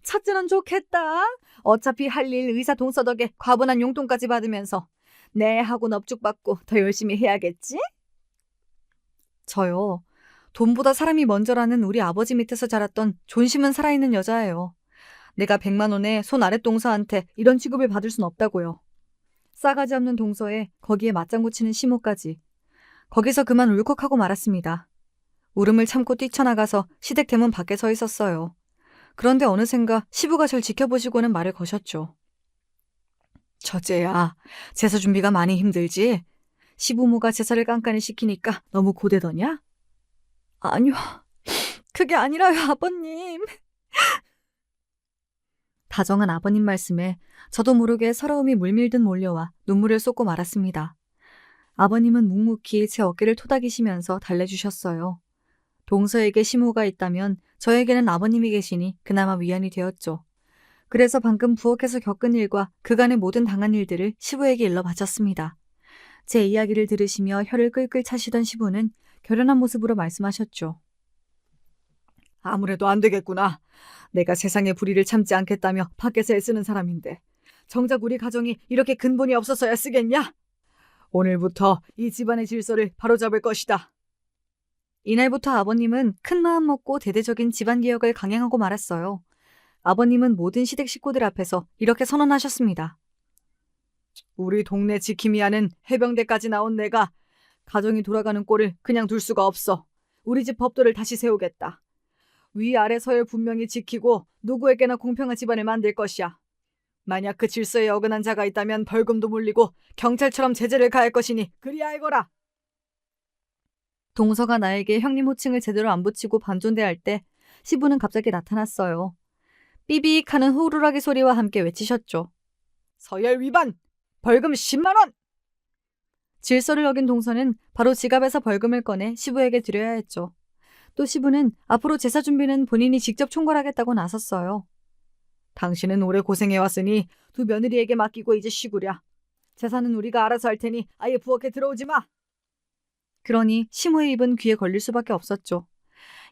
첫째는 좋겠다. 어차피 할 일 의사 동서 덕에 과분한 용돈까지 받으면서 내 하고 넙죽받고 더 열심히 해야겠지? 저요. 돈보다 사람이 먼저라는 우리 아버지 밑에서 자랐던 존심은 살아있는 여자예요. 내가 100만 원에 손 아랫 동서한테 이런 취급을 받을 순 없다고요. 싸가지 없는 동서에 거기에 맞장구 치는 시모까지. 거기서 그만 울컥하고 말았습니다. 울음을 참고 뛰쳐나가서 시댁 대문 밖에 서 있었어요. 그런데 어느샌가 시부가 절 지켜보시고는 말을 거셨죠. 첫째야, 제사 준비가 많이 힘들지? 시부모가 제사를 깐깐히 시키니까 너무 고되더냐? 아니요, 그게 아니라요, 아버님. 다정한 아버님 말씀에 저도 모르게 서러움이 물밀듯 몰려와 눈물을 쏟고 말았습니다. 아버님은 묵묵히 제 어깨를 토닥이시면서 달래주셨어요. 동서에게 시모가 있다면 저에게는 아버님이 계시니 그나마 위안이 되었죠. 그래서 방금 부엌에서 겪은 일과 그간의 모든 당한 일들을 시부에게 일러 바쳤습니다. 제 이야기를 들으시며 혀를 끌끌 차시던 시부는 결연한 모습으로 말씀하셨죠. 아무래도 안 되겠구나. 내가 세상의 불의를 참지 않겠다며 밖에서 애쓰는 사람인데 정작 우리 가정이 이렇게 근본이 없어서야 쓰겠냐? 오늘부터 이 집안의 질서를 바로잡을 것이다. 이날부터 아버님은 큰 마음 먹고 대대적인 집안개혁을 강행하고 말았어요. 아버님은 모든 시댁 식구들 앞에서 이렇게 선언하셨습니다. 우리 동네 지킴이 하는 해병대까지 나온 내가 가정이 돌아가는 꼴을 그냥 둘 수가 없어. 우리 집 법도를 다시 세우겠다. 위아래 서열 분명히 지키고 누구에게나 공평한 집안을 만들 것이야. 만약 그 질서에 어긋난 자가 있다면 벌금도 물리고 경찰처럼 제재를 가할 것이니 그리 알거라. 동서가 나에게 형님 호칭을 제대로 안 붙이고 반존대할 때 시부는 갑자기 나타났어요. 삐빅 하는 호루라기 소리와 함께 외치셨죠. 서열 위반! 벌금 10만 원! 질서를 어긴 동서는 바로 지갑에서 벌금을 꺼내 시부에게 드려야 했죠. 또 시부는 앞으로 제사 준비는 본인이 직접 총괄하겠다고 나섰어요. 당신은 오래 고생해왔으니 두 며느리에게 맡기고 이제 쉬구랴. 제사는 우리가 알아서 할 테니 아예 부엌에 들어오지 마. 그러니 시모의 입은 귀에 걸릴 수밖에 없었죠.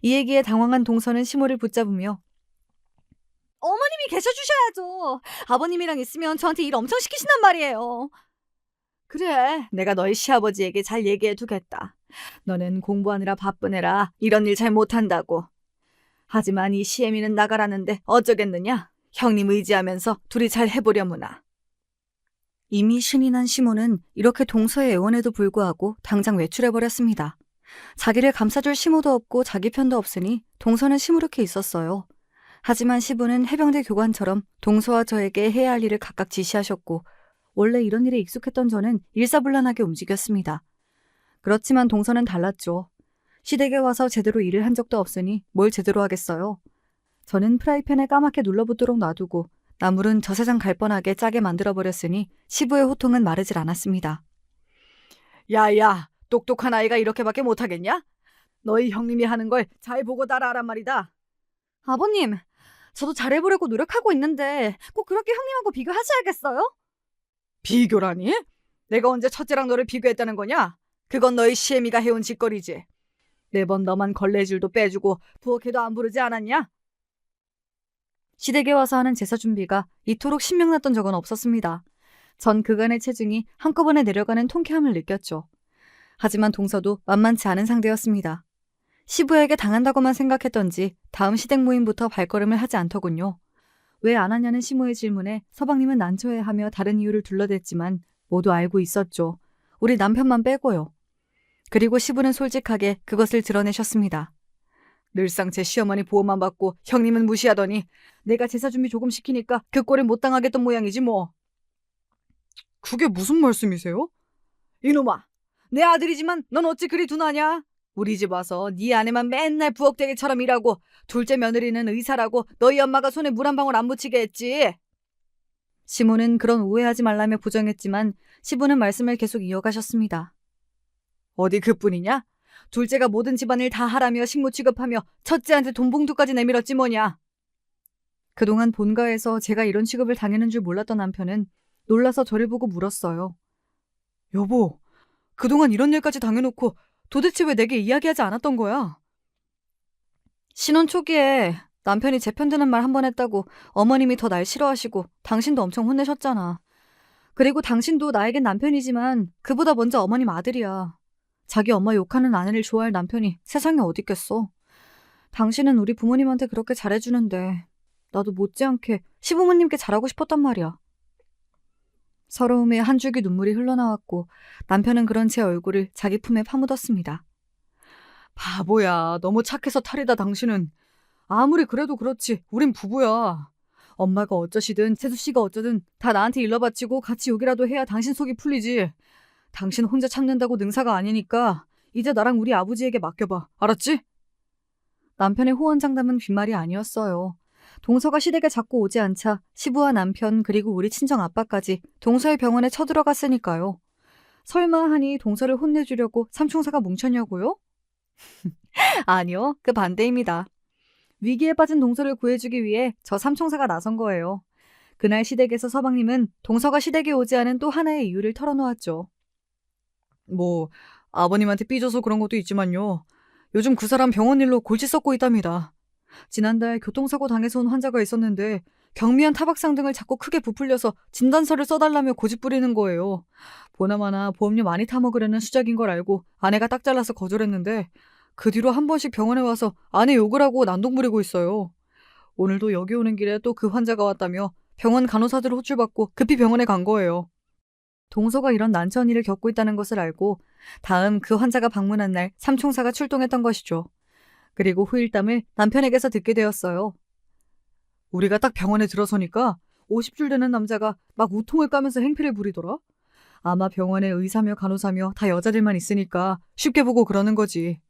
이 얘기에 당황한 동서는 시모를 붙잡으며 어머님이 계셔주셔야죠. 아버님이랑 있으면 저한테 일 엄청 시키신단 말이에요. 그래, 내가 너희 시아버지에게 잘 얘기해두겠다. 너는 공부하느라 바쁘네라 이런 일 잘 못한다고. 하지만 이 시애미는 나가라는데 어쩌겠느냐. 형님 의지하면서 둘이 잘 해보려무나. 이미 신이 난 시모는 이렇게 동서의 애원에도 불구하고 당장 외출해버렸습니다. 자기를 감싸줄 시모도 없고 자기 편도 없으니 동서는 시무룩해 있었어요. 하지만 시부는 해병대 교관처럼 동서와 저에게 해야 할 일을 각각 지시하셨고 원래 이런 일에 익숙했던 저는 일사불란하게 움직였습니다. 그렇지만 동서는 달랐죠. 시댁에 와서 제대로 일을 한 적도 없으니 뭘 제대로 하겠어요. 저는 프라이팬에 까맣게 눌러붙도록 놔두고 나물은 저 세상 갈 뻔하게 짜게 만들어버렸으니 시부의 호통은 마르질 않았습니다. 야야, 똑똑한 아이가 이렇게밖에 못하겠냐? 너희 형님이 하는 걸 잘 보고 따라하란 말이다. 아버님, 저도 잘해보려고 노력하고 있는데 꼭 그렇게 형님하고 비교하셔야겠어요? 비교라니? 내가 언제 첫째랑 너를 비교했다는 거냐? 그건 너희 시애미가 해온 짓거리지. 매번 너만 걸레질도 빼주고 부엌에도 안 부르지 않았냐? 시댁에 와서 하는 제사 준비가 이토록 신명났던 적은 없었습니다. 전 그간의 체중이 한꺼번에 내려가는 통쾌함을 느꼈죠. 하지만 동서도 만만치 않은 상대였습니다. 시부에게 당한다고만 생각했던지 다음 시댁 모임부터 발걸음을 하지 않더군요. 왜 안 하냐는 시모의 질문에 서방님은 난처해하며 다른 이유를 둘러댔지만 모두 알고 있었죠. 우리 남편만 빼고요. 그리고 시부는 솔직하게 그것을 드러내셨습니다. 늘상 제 시어머니 보호만 받고 형님은 무시하더니 내가 제사 준비 조금 시키니까 그 꼴에 못 당하겠던 모양이지 뭐. 그게 무슨 말씀이세요? 이놈아, 내 아들이지만 넌 어찌 그리 둔하냐? 우리 집 와서 네 아내만 맨날 부엌대기처럼 일하고 둘째 며느리는 의사라고 너희 엄마가 손에 물 한 방울 안 묻히게 했지. 시모는 그런 오해하지 말라며 부정했지만 시부는 말씀을 계속 이어가셨습니다. 어디 그뿐이냐? 둘째가 모든 집안일 다 하라며 식모 취급하며 첫째한테 돈 봉투까지 내밀었지 뭐냐. 그동안 본가에서 제가 이런 취급을 당하는 줄 몰랐던 남편은 놀라서 저를 보고 물었어요. 여보, 그동안 이런 일까지 당해놓고 도대체 왜 내게 이야기하지 않았던 거야? 신혼 초기에 남편이 제 편드는 말 한 번 했다고 어머님이 더 날 싫어하시고 당신도 엄청 혼내셨잖아. 그리고 당신도 나에겐 남편이지만 그보다 먼저 어머님 아들이야. 자기 엄마 욕하는 아내를 좋아할 남편이 세상에 어딨겠어. 당신은 우리 부모님한테 그렇게 잘해주는데 나도 못지않게 시부모님께 잘하고 싶었단 말이야. 서러움에 한 줄기 눈물이 흘러나왔고 남편은 그런 제 얼굴을 자기 품에 파묻었습니다. 바보야, 너무 착해서 탈이다 당신은. 아무리 그래도 그렇지 우린 부부야. 엄마가 어쩌시든 세수씨가 어쩌든 다 나한테 일러바치고 같이 욕이라도 해야 당신 속이 풀리지. 당신 혼자 참는다고 능사가 아니니까 이제 나랑 우리 아버지에게 맡겨봐. 알았지? 남편의 호언장담은 빈말이 아니었어요. 동서가 시댁에 자꾸 오지 않자 시부와 남편 그리고 우리 친정 아빠까지 동서의 병원에 쳐들어갔으니까요. 설마 하니 동서를 혼내주려고 삼총사가 뭉쳤냐고요? 아니요, 그 반대입니다. 위기에 빠진 동서를 구해주기 위해 저 삼총사가 나선 거예요. 그날 시댁에서 서방님은 동서가 시댁에 오지 않은 또 하나의 이유를 털어놓았죠. 뭐 아버님한테 삐져서 그런 것도 있지만요. 요즘 그 사람 병원 일로 골치 썩고 있답니다. 지난달 교통사고 당해서 온 환자가 있었는데 경미한 타박상 등을 자꾸 크게 부풀려서 진단서를 써달라며 고집부리는 거예요. 보나마나 보험료 많이 타먹으려는 수작인 걸 알고 아내가 딱 잘라서 거절했는데 그 뒤로 한 번씩 병원에 와서 아내 욕을 하고 난동 부리고 있어요. 오늘도 여기 오는 길에 또 그 환자가 왔다며 병원 간호사들 호출받고 급히 병원에 간 거예요. 동서가 이런 난처한 일을 겪고 있다는 것을 알고 다음 그 환자가 방문한 날 삼총사가 출동했던 것이죠. 그리고 후일담을 남편에게서 듣게 되었어요. 우리가 딱 병원에 들어서니까 50줄 되는 남자가 막 우통을 까면서 행패를 부리더라. 아마 병원에 의사며 간호사며 다 여자들만 있으니까 쉽게 보고 그러는 거지.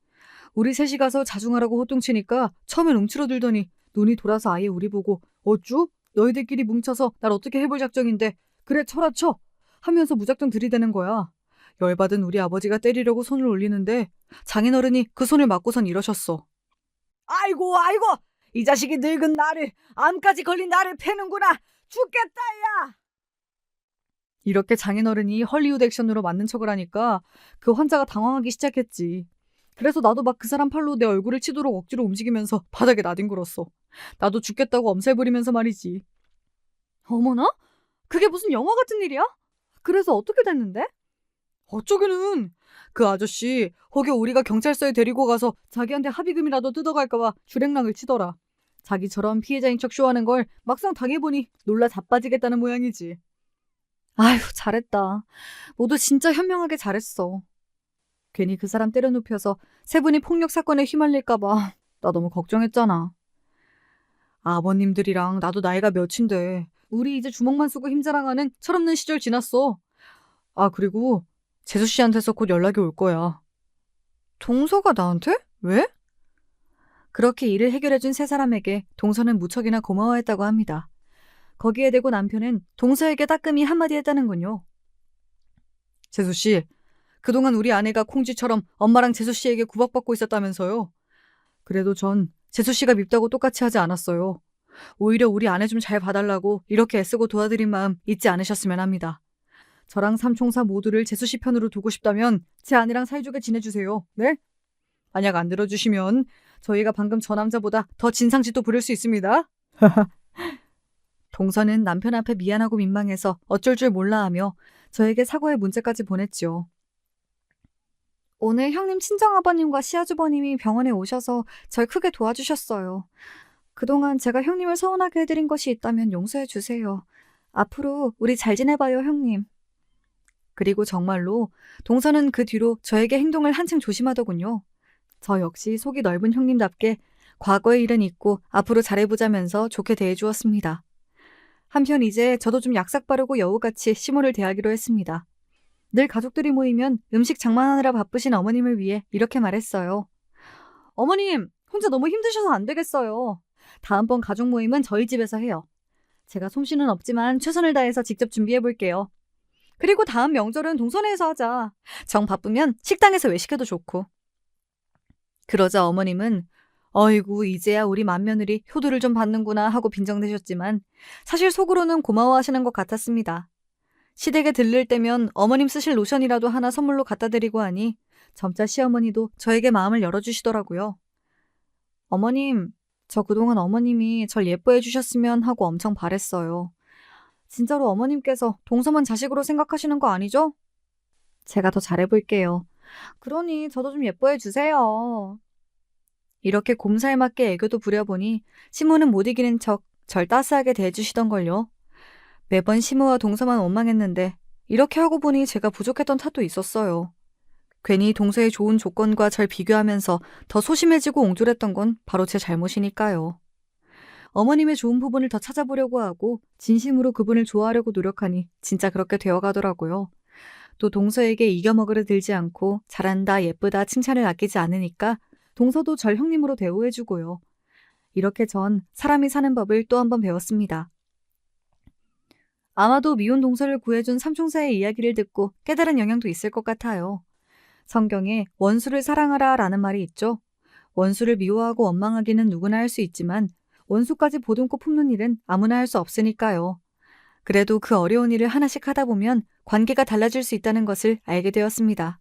우리 셋이 가서 자중하라고 호통치니까 처음엔 움츠러들더니 눈이 돌아서 아예 우리 보고 어쭈? 너희들끼리 뭉쳐서 날 어떻게 해볼 작정인데 그래 쳐라 쳐! 하면서 무작정 들이대는 거야. 열받은 우리 아버지가 때리려고 손을 올리는데 장인어른이 그 손을 맞고선 이러셨어. 아이고 아이고! 이 자식이 늙은 나를 암까지 걸린 나를 패는구나. 죽겠다 야! 이렇게 장인어른이 헐리우드 액션으로 맞는 척을 하니까 그 환자가 당황하기 시작했지. 그래서 나도 막 그 사람 팔로 내 얼굴을 치도록 억지로 움직이면서 바닥에 나뒹굴었어. 나도 죽겠다고 엄살 부리면서 말이지. 어머나? 그게 무슨 영화 같은 일이야? 그래서 어떻게 됐는데? 어쩌기는 그 아저씨 혹여 우리가 경찰서에 데리고 가서 자기한테 합의금이라도 뜯어갈까봐 주랭랑을 치더라. 자기처럼 피해자인 척 쇼하는 걸 막상 당해보니 놀라 자빠지겠다는 모양이지. 아휴 잘했다. 모두 진짜 현명하게 잘했어. 괜히 그 사람 때려눕혀서 세 분이 폭력 사건에 휘말릴까봐 나 너무 걱정했잖아. 아버님들이랑 나도 나이가 몇인데 우리 이제 주먹만 쓰고 힘자랑하는 철없는 시절 지났어. 아, 그리고 재수 씨한테서 곧 연락이 올 거야. 동서가 나한테? 왜? 그렇게 일을 해결해준 세 사람에게 동서는 무척이나 고마워했다고 합니다. 거기에 대고 남편은 동서에게 따끔히 한마디 했다는군요. 재수 씨, 그동안 우리 아내가 콩쥐처럼 엄마랑 재수 씨에게 구박받고 있었다면서요. 그래도 전 재수 씨가 밉다고 똑같이 하지 않았어요. 오히려 우리 아내 좀 잘 봐달라고 이렇게 애쓰고 도와드린 마음 잊지 않으셨으면 합니다. 저랑 삼총사 모두를 재수 씨 편으로 두고 싶다면 제 아내랑 사이좋게 지내주세요. 네? 만약 안 들어주시면 저희가 방금 저 남자보다 더 진상짓도 부릴 수 있습니다. 동서는 남편 앞에 미안하고 민망해서 어쩔 줄 몰라 하며 저에게 사과의 문자까지 보냈죠. 오늘 형님 친정아버님과 시아주버님이 병원에 오셔서 절 크게 도와주셨어요. 그동안 제가 형님을 서운하게 해드린 것이 있다면 용서해 주세요. 앞으로 우리 잘 지내봐요, 형님. 그리고 정말로 동서는 그 뒤로 저에게 행동을 한층 조심하더군요. 저 역시 속이 넓은 형님답게 과거의 일은 잊고 앞으로 잘해보자면서 좋게 대해주었습니다. 한편 이제 저도 좀 약삭 빠르고 여우같이 시모를 대하기로 했습니다. 늘 가족들이 모이면 음식 장만하느라 바쁘신 어머님을 위해 이렇게 말했어요. 어머님, 혼자 너무 힘드셔서 안 되겠어요. 다음번 가족 모임은 저희 집에서 해요. 제가 솜씨는 없지만 최선을 다해서 직접 준비해볼게요. 그리고 다음 명절은 동선회에서 하자. 정 바쁘면 식당에서 외식해도 좋고. 그러자 어머님은 어이구 이제야 우리 맏며느리 효도를 좀 받는구나 하고 빈정대셨지만 사실 속으로는 고마워하시는 것 같았습니다. 시댁에 들를 때면 어머님 쓰실 로션이라도 하나 선물로 갖다 드리고 하니 점자 시어머니도 저에게 마음을 열어주시더라고요. 어머님, 저 그동안 어머님이 절 예뻐해 주셨으면 하고 엄청 바랬어요. 진짜로 어머님께서 동서만 자식으로 생각하시는 거 아니죠? 제가 더 잘해볼게요. 그러니 저도 좀 예뻐해 주세요. 이렇게 곰살맞게 애교도 부려보니 시모는 못 이기는 척 절 따스하게 대해주시던걸요. 매번 시모와 동서만 원망했는데 이렇게 하고 보니 제가 부족했던 탓도 있었어요. 괜히 동서의 좋은 조건과 절 비교하면서 더 소심해지고 옹졸했던 건 바로 제 잘못이니까요. 어머님의 좋은 부분을 더 찾아보려고 하고 진심으로 그분을 좋아하려고 노력하니 진짜 그렇게 되어가더라고요. 또 동서에게 이겨먹으려 들지 않고 잘한다, 예쁘다, 칭찬을 아끼지 않으니까 동서도 절 형님으로 대우해주고요. 이렇게 전 사람이 사는 법을 또 한 번 배웠습니다. 아마도 미운 동서를 구해준 삼총사의 이야기를 듣고 깨달은 영향도 있을 것 같아요. 성경에 원수를 사랑하라 라는 말이 있죠. 원수를 미워하고 원망하기는 누구나 할 수 있지만 원수까지 보듬고 품는 일은 아무나 할 수 없으니까요. 그래도 그 어려운 일을 하나씩 하다 보면 관계가 달라질 수 있다는 것을 알게 되었습니다.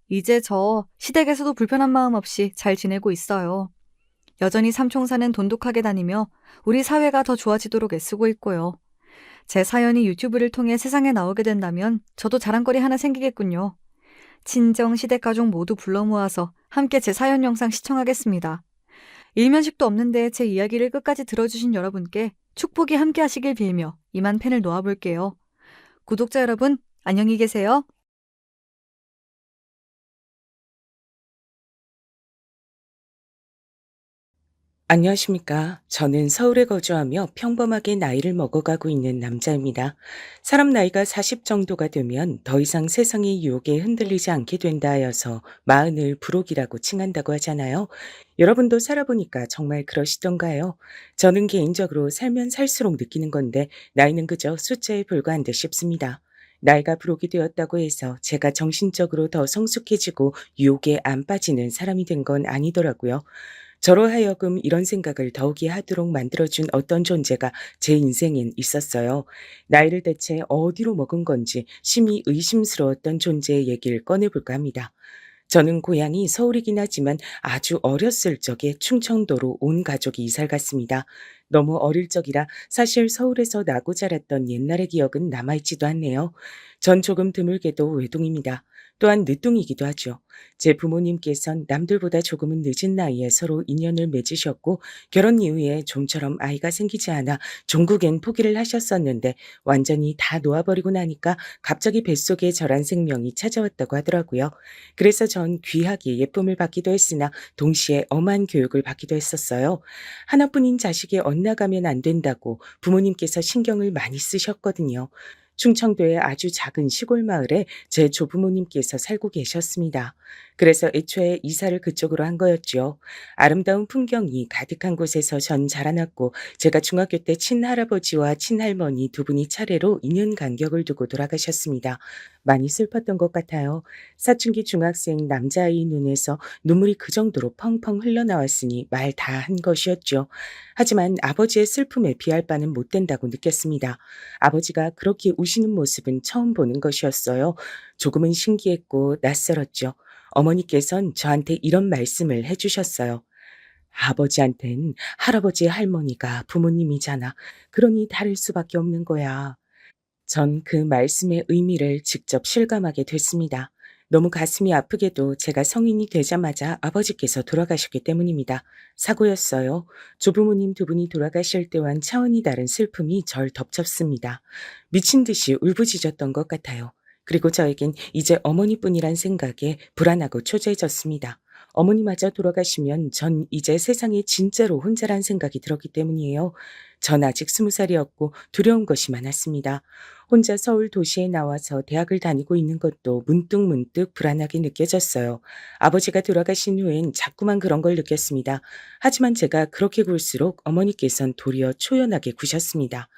이제 저 시댁에서도 불편한 마음 없이 잘 지내고 있어요. 여전히 삼총사는 돈독하게 다니며 우리 사회가 더 좋아지도록 애쓰고 있고요. 제 사연이 유튜브를 통해 세상에 나오게 된다면 저도 자랑거리 하나 생기겠군요. 친정, 시댁 가족 모두 불러 모아서 함께 제 사연 영상 시청하겠습니다. 일면식도 없는데 제 이야기를 끝까지 들어주신 여러분께 축복이 함께 하시길 빌며 이만 펜을 놓아볼게요. 구독자 여러분, 안녕히 계세요. 안녕하십니까. 저는 서울에 거주하며 평범하게 나이를 먹어가고 있는 남자입니다. 사람 나이가 40 정도가 되면 더 이상 세상의 유혹에 흔들리지 않게 된다 하여서 마흔을 불혹이라고 칭한다고 하잖아요. 여러분도 살아보니까 정말 그러시던가요? 저는 개인적으로 살면 살수록 느끼는 건데 나이는 그저 숫자에 불과한 듯 싶습니다. 나이가 불혹이 되었다고 해서 제가 정신적으로 더 성숙해지고 유혹에 안 빠지는 사람이 된 건 아니더라고요. 저로 하여금 이런 생각을 더욱이 하도록 만들어준 어떤 존재가 제 인생엔 있었어요. 나이를 대체 어디로 먹은 건지 심히 의심스러웠던 존재의 얘기를 꺼내볼까 합니다. 저는 고향이 서울이긴 하지만 아주 어렸을 적에 충청도로 온 가족이 이사를 갔습니다. 너무 어릴 적이라 사실 서울에서 나고 자랐던 옛날의 기억은 남아있지도 않네요. 전 조금 드물게도 외동입니다. 또한 늦둥이기도 하죠. 제 부모님께선 남들보다 조금은 늦은 나이에 서로 인연을 맺으셨고 결혼 이후에 좀처럼 아이가 생기지 않아 종국엔 포기를 하셨었는데 완전히 다 놓아버리고 나니까 갑자기 뱃속에 저란 생명이 찾아왔다고 하더라고요. 그래서 전 귀하게 예쁨을 받기도 했으나 동시에 엄한 교육을 받기도 했었어요. 하나뿐인 자식이 나가면 안 된다고 부모님께서 신경을 많이 쓰셨거든요. 충청도의 아주 작은 시골 마을에 제 조부모님께서 살고 계셨습니다. 그래서 애초에 이사를 그쪽으로 한 거였죠. 아름다운 풍경이 가득한 곳에서 전 자라났고 제가 중학교 때 친할아버지와 친할머니 두 분이 차례로 2년 간격을 두고 돌아가셨습니다. 많이 슬펐던 것 같아요. 사춘기 중학생 남자아이 눈에서 눈물이 그 정도로 펑펑 흘러나왔으니 말 다 한 것이었죠. 하지만 아버지의 슬픔에 비할 바는 못 된다고 느꼈습니다. 아버지가 그렇게 우시는 모습은 처음 보는 것이었어요. 조금은 신기했고 낯설었죠. 어머니께선 저한테 이런 말씀을 해주셨어요. 아버지한텐 할아버지 할머니가 부모님이잖아. 그러니 다를 수밖에 없는 거야. 전 그 말씀의 의미를 직접 실감하게 됐습니다. 너무 가슴이 아프게도 제가 성인이 되자마자 아버지께서 돌아가셨기 때문입니다. 사고였어요. 조부모님 두 분이 돌아가실 때와는 차원이 다른 슬픔이 절 덮쳤습니다. 미친 듯이 울부짖었던 것 같아요. 그리고 저에겐 이제 어머니뿐이란 생각에 불안하고 초조해졌습니다. 어머니마저 돌아가시면 전 이제 세상에 진짜로 혼자란 생각이 들었기 때문이에요. 전 아직 20살이었고 두려운 것이 많았습니다. 혼자 서울 도시에 나와서 대학을 다니고 있는 것도 문득문득 불안하게 느껴졌어요. 아버지가 돌아가신 후엔 자꾸만 그런 걸 느꼈습니다. 하지만 제가 그렇게 굴수록 어머니께선 도리어 초연하게 구셨습니다.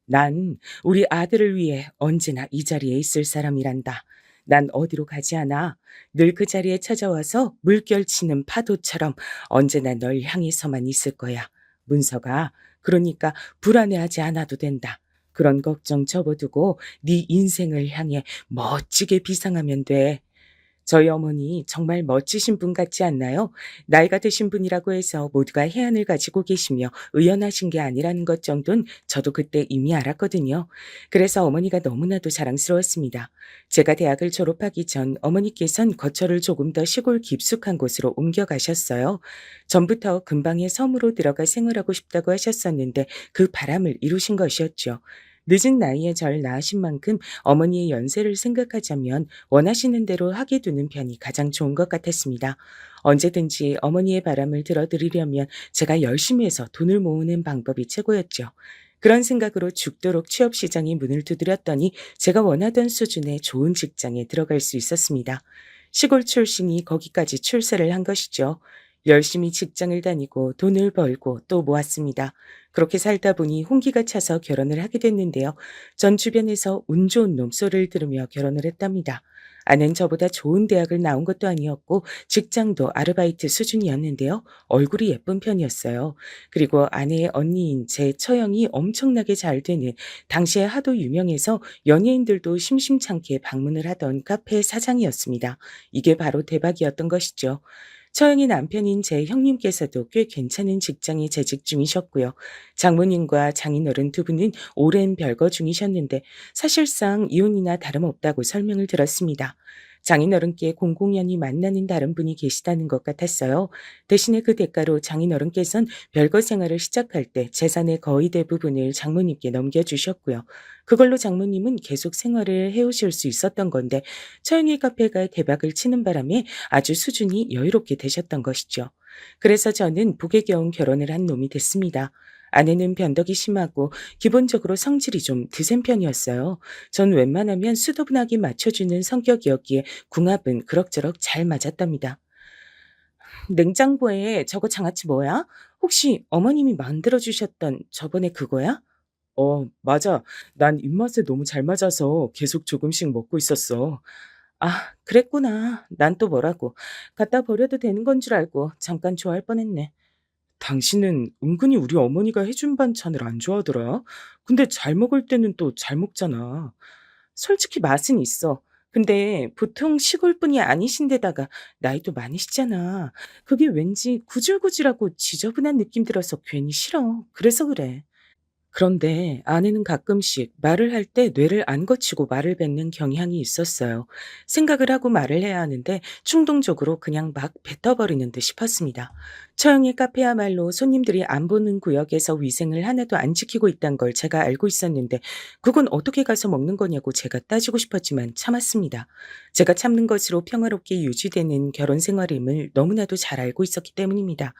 난 우리 아들을 위해 언제나 이 자리에 있을 사람이란다. 난 어디로 가지 않아. 늘 그 자리에 찾아와서 물결치는 파도처럼 언제나 널 향해서만 있을 거야. 문서가, 그러니까 불안해하지 않아도 된다. 그런 걱정 접어두고 네 인생을 향해 멋지게 비상하면 돼. 저희 어머니 정말 멋지신 분 같지 않나요? 나이가 드신 분이라고 해서 모두가 해안을 가지고 계시며 의연하신 게 아니라는 것 정도는 저도 그때 이미 알았거든요. 그래서 어머니가 너무나도 자랑스러웠습니다. 제가 대학을 졸업하기 전 어머니께선 거처를 조금 더 시골 깊숙한 곳으로 옮겨가셨어요. 전부터 근방의 섬으로 들어가 생활하고 싶다고 하셨었는데 그 바람을 이루신 것이었죠. 늦은 나이에 절 낳으신 만큼 어머니의 연세를 생각하자면 원하시는 대로 하게 두는 편이 가장 좋은 것 같았습니다. 언제든지 어머니의 바람을 들어드리려면 제가 열심히 해서 돈을 모으는 방법이 최고였죠. 그런 생각으로 죽도록 취업시장에 문을 두드렸더니 제가 원하던 수준의 좋은 직장에 들어갈 수 있었습니다. 시골 출신이 거기까지 출세를 한 것이죠. 열심히 직장을 다니고 돈을 벌고 또 모았습니다. 그렇게 살다 보니 홍기가 차서 결혼을 하게 됐는데요. 전 주변에서 운 좋은 놈 소리를 들으며 결혼을 했답니다. 아는 저보다 좋은 대학을 나온 것도 아니었고 직장도 아르바이트 수준이었는데요. 얼굴이 예쁜 편이었어요. 그리고 아내의 언니인 제 처형이 엄청나게 잘 되는 당시에 하도 유명해서 연예인들도 심심찮게 방문을 하던 카페 사장이었습니다. 이게 바로 대박이었던 것이죠. 처형의 남편인 제 형님께서도 꽤 괜찮은 직장에 재직 중이셨고요. 장모님과 장인어른 두 분은 오랜 별거 중이셨는데 사실상 이혼이나 다름없다고 설명을 들었습니다. 장인어른께 공공연히 만나는 다른 분이 계시다는 것 같았어요. 대신에 그 대가로 장인어른께선 별거 생활을 시작할 때 재산의 거의 대부분을 장모님께 넘겨주셨고요. 그걸로 장모님은 계속 생활을 해오실 수 있었던 건데 처형의 카페가 대박을 치는 바람에 아주 수준이 여유롭게 되셨던 것이죠. 그래서 저는 복에 겨운 결혼을 한 놈이 됐습니다. 아내는 변덕이 심하고 기본적으로 성질이 좀 드센 편이었어요. 전 웬만하면 수도분하게 맞춰주는 성격이었기에 궁합은 그럭저럭 잘 맞았답니다. 냉장고에 저거 장아찌 뭐야? 혹시 어머님이 만들어주셨던 저번에 그거야? 맞아. 난 입맛에 너무 잘 맞아서 계속 조금씩 먹고 있었어. 아, 그랬구나. 난 또 뭐라고. 갖다 버려도 되는 건 줄 알고 잠깐 좋아할 뻔했네. 당신은 은근히 우리 어머니가 해준 반찬을 안 좋아하더라. 근데 잘 먹을 때는 또 잘 먹잖아. 솔직히 맛은 있어. 근데 보통 시골분이 아니신데다가 나이도 많으시잖아. 그게 왠지 구질구질하고 지저분한 느낌 들어서 괜히 싫어. 그래서 그래. 그런데 아내는 가끔씩 말을 할 때 뇌를 안 거치고 말을 뱉는 경향이 있었어요. 생각을 하고 말을 해야 하는데 충동적으로 그냥 막 뱉어버리는 듯 싶었습니다. 처형의 카페야말로 손님들이 안 보는 구역에서 위생을 하나도 안 지키고 있단 걸 제가 알고 있었는데 그건 어떻게 가서 먹는 거냐고 제가 따지고 싶었지만 참았습니다. 제가 참는 것으로 평화롭게 유지되는 결혼 생활임을 너무나도 잘 알고 있었기 때문입니다.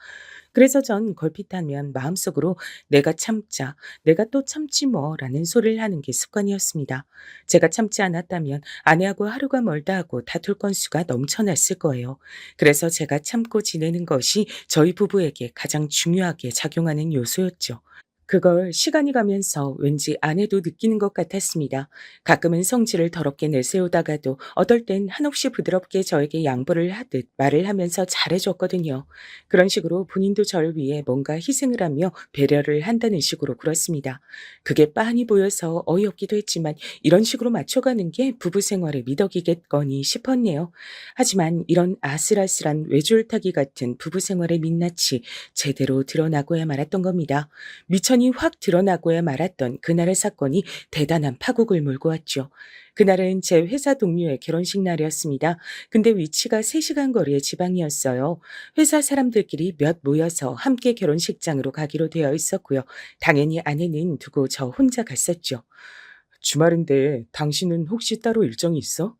그래서 전 걸핏하면 마음속으로 '내가 참자. 내가 또 참지 뭐.'라는 소리를 하는 게 습관이었습니다. 제가 참지 않았다면 아내하고 하루가 멀다 하고 다툴 건수가 넘쳐났을 거예요. 그래서 제가 참고 지내는 것이 저희 부부에게 가장 중요하게 작용하는 요소였죠. 그걸 시간이 가면서 왠지 아내도 느끼는 것 같았습니다. 가끔은 성질을 더럽게 내세우다가도 어떨 땐 한없이 부드럽게 저에게 양보를 하듯 말을 하면서 잘해줬거든요. 그런 식으로 본인도 저를 위해 뭔가 희생을 하며 배려를 한다는 식으로 굴었습니다. 그게 빤히 보여서 어이없기도 했지만 이런 식으로 맞춰가는 게 부부 생활의 미덕이겠거니 싶었네요. 하지만 이런 아슬아슬한 외줄타기 같은 부부 생활의 민낯이 제대로 드러나고야 말았던 겁니다. 미천이 확 드러나고야 말았던 그날의 사건이 대단한 파국을 몰고 왔죠. 그날은 제 회사 동료의 결혼식 날이었습니다. 근데 위치가 3시간 거리의 지방이었어요. 회사 사람들끼리 몇 모여서 함께 결혼식장으로 가기로 되어 있었고요. 당연히 아내는 두고 저 혼자 갔었죠. 주말인데 당신은 혹시 따로 일정이 있어?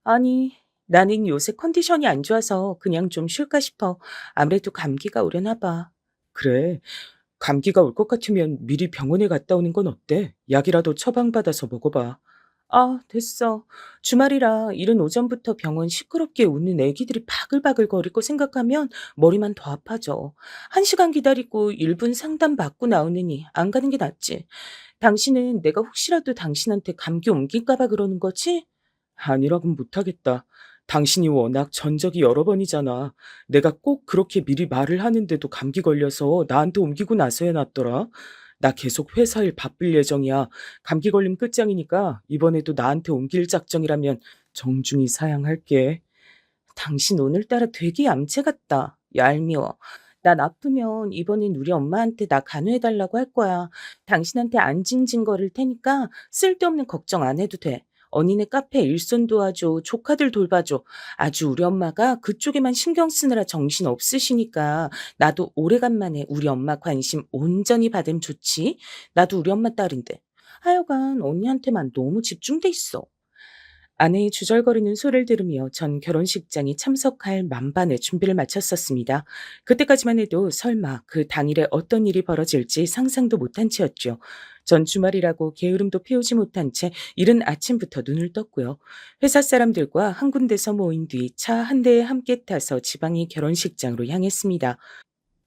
아니, 나는 요새 컨디션이 안 좋아서 그냥 좀 쉴까 싶어. 아무래도 감기가 오려나 봐. 그래. 감기가 올 것 같으면 미리 병원에 갔다 오는 건 어때? 약이라도 처방받아서 먹어봐. 아, 됐어. 주말이라 이른 오전부터 병원 시끄럽게 웃는 애기들이 바글바글 거릴 거 생각하면 머리만 더 아파져. 1시간 기다리고 1분 상담 받고 나오느니 안 가는 게 낫지. 당신은 내가 혹시라도 당신한테 감기 옮길까 봐 그러는 거지? 아니라고는 못하겠다. 당신이 워낙 전적이 여러 번이잖아. 내가 꼭 그렇게 미리 말을 하는데도 감기 걸려서 나한테 옮기고 나서야 낫더라. 나 계속 회사 일 바쁠 예정이야. 감기 걸림 끝장이니까 이번에도 나한테 옮길 작정이라면 정중히 사양할게. 당신 오늘따라 되게 얌체 같다. 얄미워. 난 아프면 이번엔 우리 엄마한테 나 간호해달라고 할 거야. 당신한테 안 징징거릴 테니까 쓸데없는 걱정 안 해도 돼. 언니네 카페 일손 도와줘. 조카들 돌봐줘. 아주 우리 엄마가 그쪽에만 신경 쓰느라 정신 없으시니까 나도 오래간만에 우리 엄마 관심 온전히 받으면 좋지. 나도 우리 엄마 딸인데. 하여간 언니한테만 너무 집중돼 있어. 아내의 주절거리는 소리를 들으며 전 결혼식장에 참석할 만반의 준비를 마쳤었습니다. 그때까지만 해도 설마 그 당일에 어떤 일이 벌어질지 상상도 못한 채였죠. 전 주말이라고 게으름도 피우지 못한 채 이른 아침부터 눈을 떴고요. 회사 사람들과 한 군데서 모인 뒤 차 한 대에 함께 타서 지방의 결혼식장으로 향했습니다.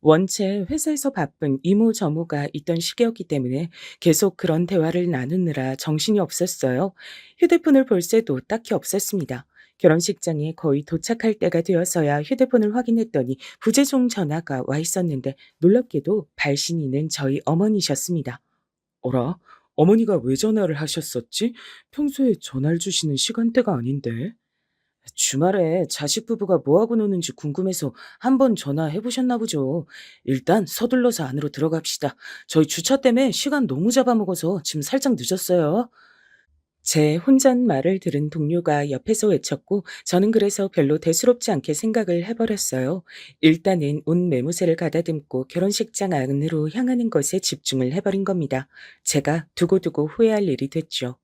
원체 회사에서 바쁜 이모저모가 있던 시기였기 때문에 계속 그런 대화를 나누느라 정신이 없었어요. 휴대폰을 볼 새도 딱히 없었습니다. 결혼식장에 거의 도착할 때가 되어서야 휴대폰을 확인했더니 부재중 전화가 와 있었는데 놀랍게도 발신인은 저희 어머니셨습니다. 어라? 어머니가 왜 전화를 하셨었지? 평소에 전화를 주시는 시간대가 아닌데. 주말에 자식 부부가 뭐하고 노는지 궁금해서 한번 전화해 보셨나 보죠. 일단 서둘러서 안으로 들어갑시다. 저희 주차 때문에 시간 너무 잡아먹어서 지금 살짝 늦었어요. 제 혼잣말을 들은 동료가 옆에서 외쳤고 저는 그래서 별로 대수롭지 않게 생각을 해버렸어요. 일단은 온 매무새를 가다듬고 결혼식장 안으로 향하는 것에 집중을 해버린 겁니다. 제가 두고두고 후회할 일이 됐죠.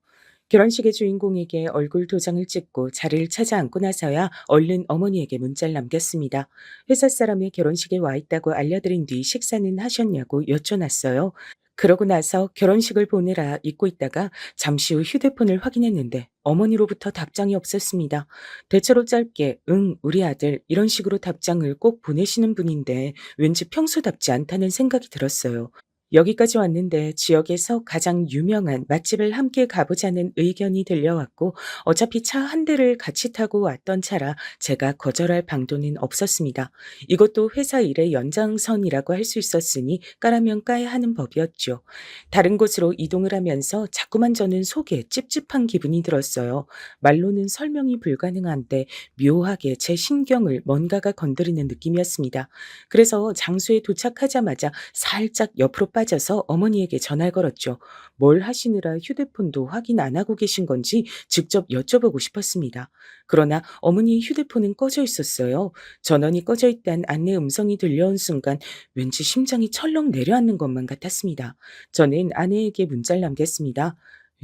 결혼식의 주인공에게 얼굴 도장을 찍고 자리를 찾아 앉고 나서야 얼른 어머니에게 문자를 남겼습니다. 회사 사람이 결혼식에 와 있다고 알려드린 뒤 식사는 하셨냐고 여쭤놨어요. 그러고 나서 결혼식을 보느라 잊고 있다가 잠시 후 휴대폰을 확인했는데 어머니로부터 답장이 없었습니다. 대체로 짧게 응, 우리 아들 이런 식으로 답장을 꼭 보내시는 분인데 왠지 평소답지 않다는 생각이 들었어요. 여기까지 왔는데 지역에서 가장 유명한 맛집을 함께 가보자는 의견이 들려왔고 어차피 차 한 대를 같이 타고 왔던 차라 제가 거절할 방도는 없었습니다. 이것도 회사 일의 연장선이라고 할 수 있었으니 까라면 까야 하는 법이었죠. 다른 곳으로 이동을 하면서 자꾸만 저는 속에 찝찝한 기분이 들었어요. 말로는 설명이 불가능한데 묘하게 제 신경을 뭔가가 건드리는 느낌이었습니다. 그래서 장소에 도착하자마자 살짝 옆으로 빠져서 어머니에게 전화를 걸었죠. 뭘 하시느라 휴대폰도 확인 안 하고 계신 건지 직접 여쭤보고 싶었습니다. 그러나 어머니의 휴대폰은 꺼져 있었어요. 전원이 꺼져 있다는 안내 음성이 들려온 순간 왠지 심장이 철렁 내려앉는 것만 같았습니다. 저는 아내에게 문자를 남겼습니다.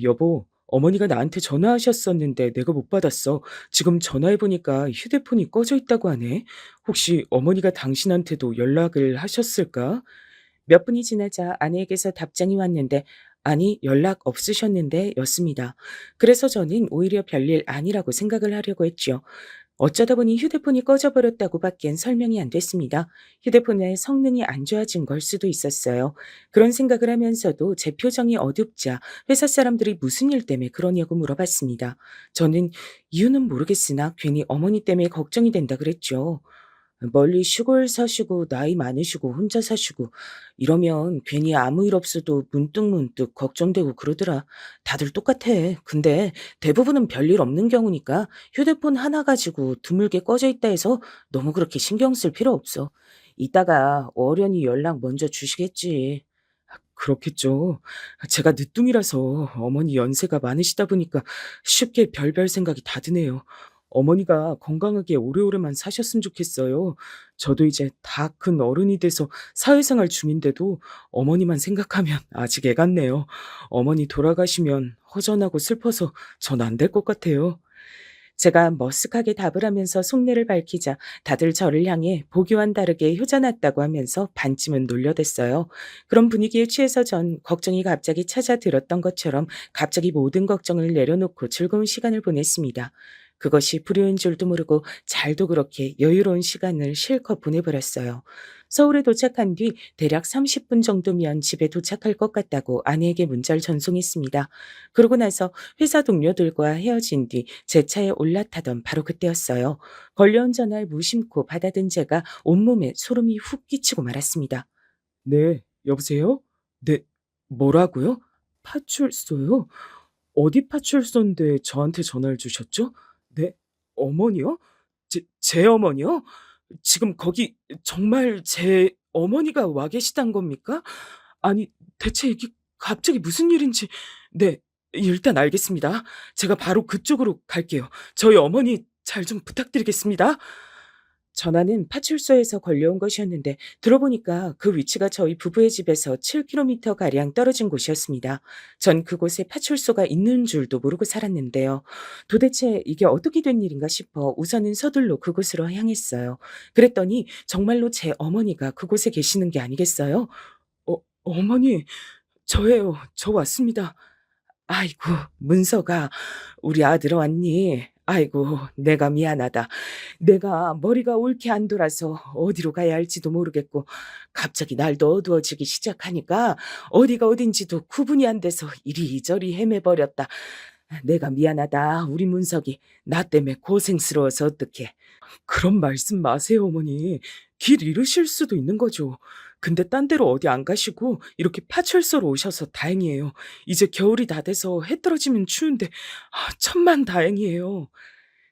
여보, 어머니가 나한테 전화하셨었는데 내가 못 받았어. 지금 전화해보니까 휴대폰이 꺼져 있다고 하네. 혹시 어머니가 당신한테도 연락을 하셨을까? 몇 분이 지나자 아내에게서 답장이 왔는데, 아니, 연락 없으셨는데 였습니다. 그래서 저는 오히려 별일 아니라고 생각을 하려고 했죠. 어쩌다 보니 휴대폰이 꺼져버렸다고 밖엔 설명이 안 됐습니다. 휴대폰의 성능이 안 좋아진 걸 수도 있었어요. 그런 생각을 하면서도 제 표정이 어둡자 회사 사람들이 무슨 일 때문에 그러냐고 물어봤습니다. 저는 이유는 모르겠으나 괜히 어머니 때문에 걱정이 된다 그랬죠. 멀리 시골 사시고 나이 많으시고 혼자 사시고 이러면 괜히 아무 일 없어도 문득문득 걱정되고 그러더라. 다들 똑같아. 근데 대부분은 별일 없는 경우니까 휴대폰 하나 가지고 드물게 꺼져 있다 해서 너무 그렇게 신경 쓸 필요 없어. 이따가 어련히 연락 먼저 주시겠지. 그렇겠죠. 제가 늦둥이라서 어머니 연세가 많으시다 보니까 쉽게 별별 생각이 다 드네요. 어머니가 건강하게 오래오래만 사셨으면 좋겠어요. 저도 이제 다 큰 어른이 돼서 사회생활 중인데도 어머니만 생각하면 아직 애 같네요. 어머니 돌아가시면 허전하고 슬퍼서 전 안 될 것 같아요. 제가 머쓱하게 답을 하면서 속내를 밝히자 다들 저를 향해 보기와는 다르게 효자났다고 하면서 반쯤은 놀려댔어요. 그런 분위기에 취해서 전 걱정이 갑자기 찾아들었던 것처럼 갑자기 모든 걱정을 내려놓고 즐거운 시간을 보냈습니다. 그것이 불효인 줄도 모르고 잘도 그렇게 여유로운 시간을 실컷 보내버렸어요. 서울에 도착한 뒤 대략 30분 정도면 집에 도착할 것 같다고 아내에게 문자를 전송했습니다. 그러고 나서 회사 동료들과 헤어진 뒤 제 차에 올라타던 바로 그때였어요. 걸려온 전화를 무심코 받아든 제가 온몸에 소름이 훅 끼치고 말았습니다. 네, 여보세요? 네, 뭐라고요? 파출소요? 어디 파출소인데 저한테 전화를 주셨죠? 네, 어머니요? 제 어머니요? 지금 거기 정말 제 어머니가 와 계시단 겁니까? 아니, 대체 이게 갑자기 무슨 일인지. 네, 일단 알겠습니다. 제가 바로 그쪽으로 갈게요. 저희 어머니 잘 좀 부탁드리겠습니다. 전화는 파출소에서 걸려온 것이었는데 들어보니까 그 위치가 저희 부부의 집에서 7km 가량 떨어진 곳이었습니다. 전 그곳에 파출소가 있는 줄도 모르고 살았는데요. 도대체 이게 어떻게 된 일인가 싶어 우선은 서둘러 그곳으로 향했어요. 그랬더니 정말로 제 어머니가 그곳에 계시는 게 아니겠어요? 어머니, 저예요. 저 왔습니다. 아이고, 문서가, 우리 아들 왔니? 아이고, 내가 미안하다. 내가 머리가 옳게 안 돌아서 어디로 가야 할지도 모르겠고, 갑자기 날도 어두워지기 시작하니까 어디가 어딘지도 구분이 안 돼서 이리저리 헤매버렸다. 내가 미안하다, 우리 문석이. 나 때문에 고생스러워서 어떡해. 그런 말씀 마세요, 어머니. 길 잃으실 수도 있는 거죠. 근데 딴 데로 어디 안 가시고 이렇게 파출소로 오셔서 다행이에요. 이제 겨울이 다 돼서 해 떨어지면 추운데 천만 다행이에요.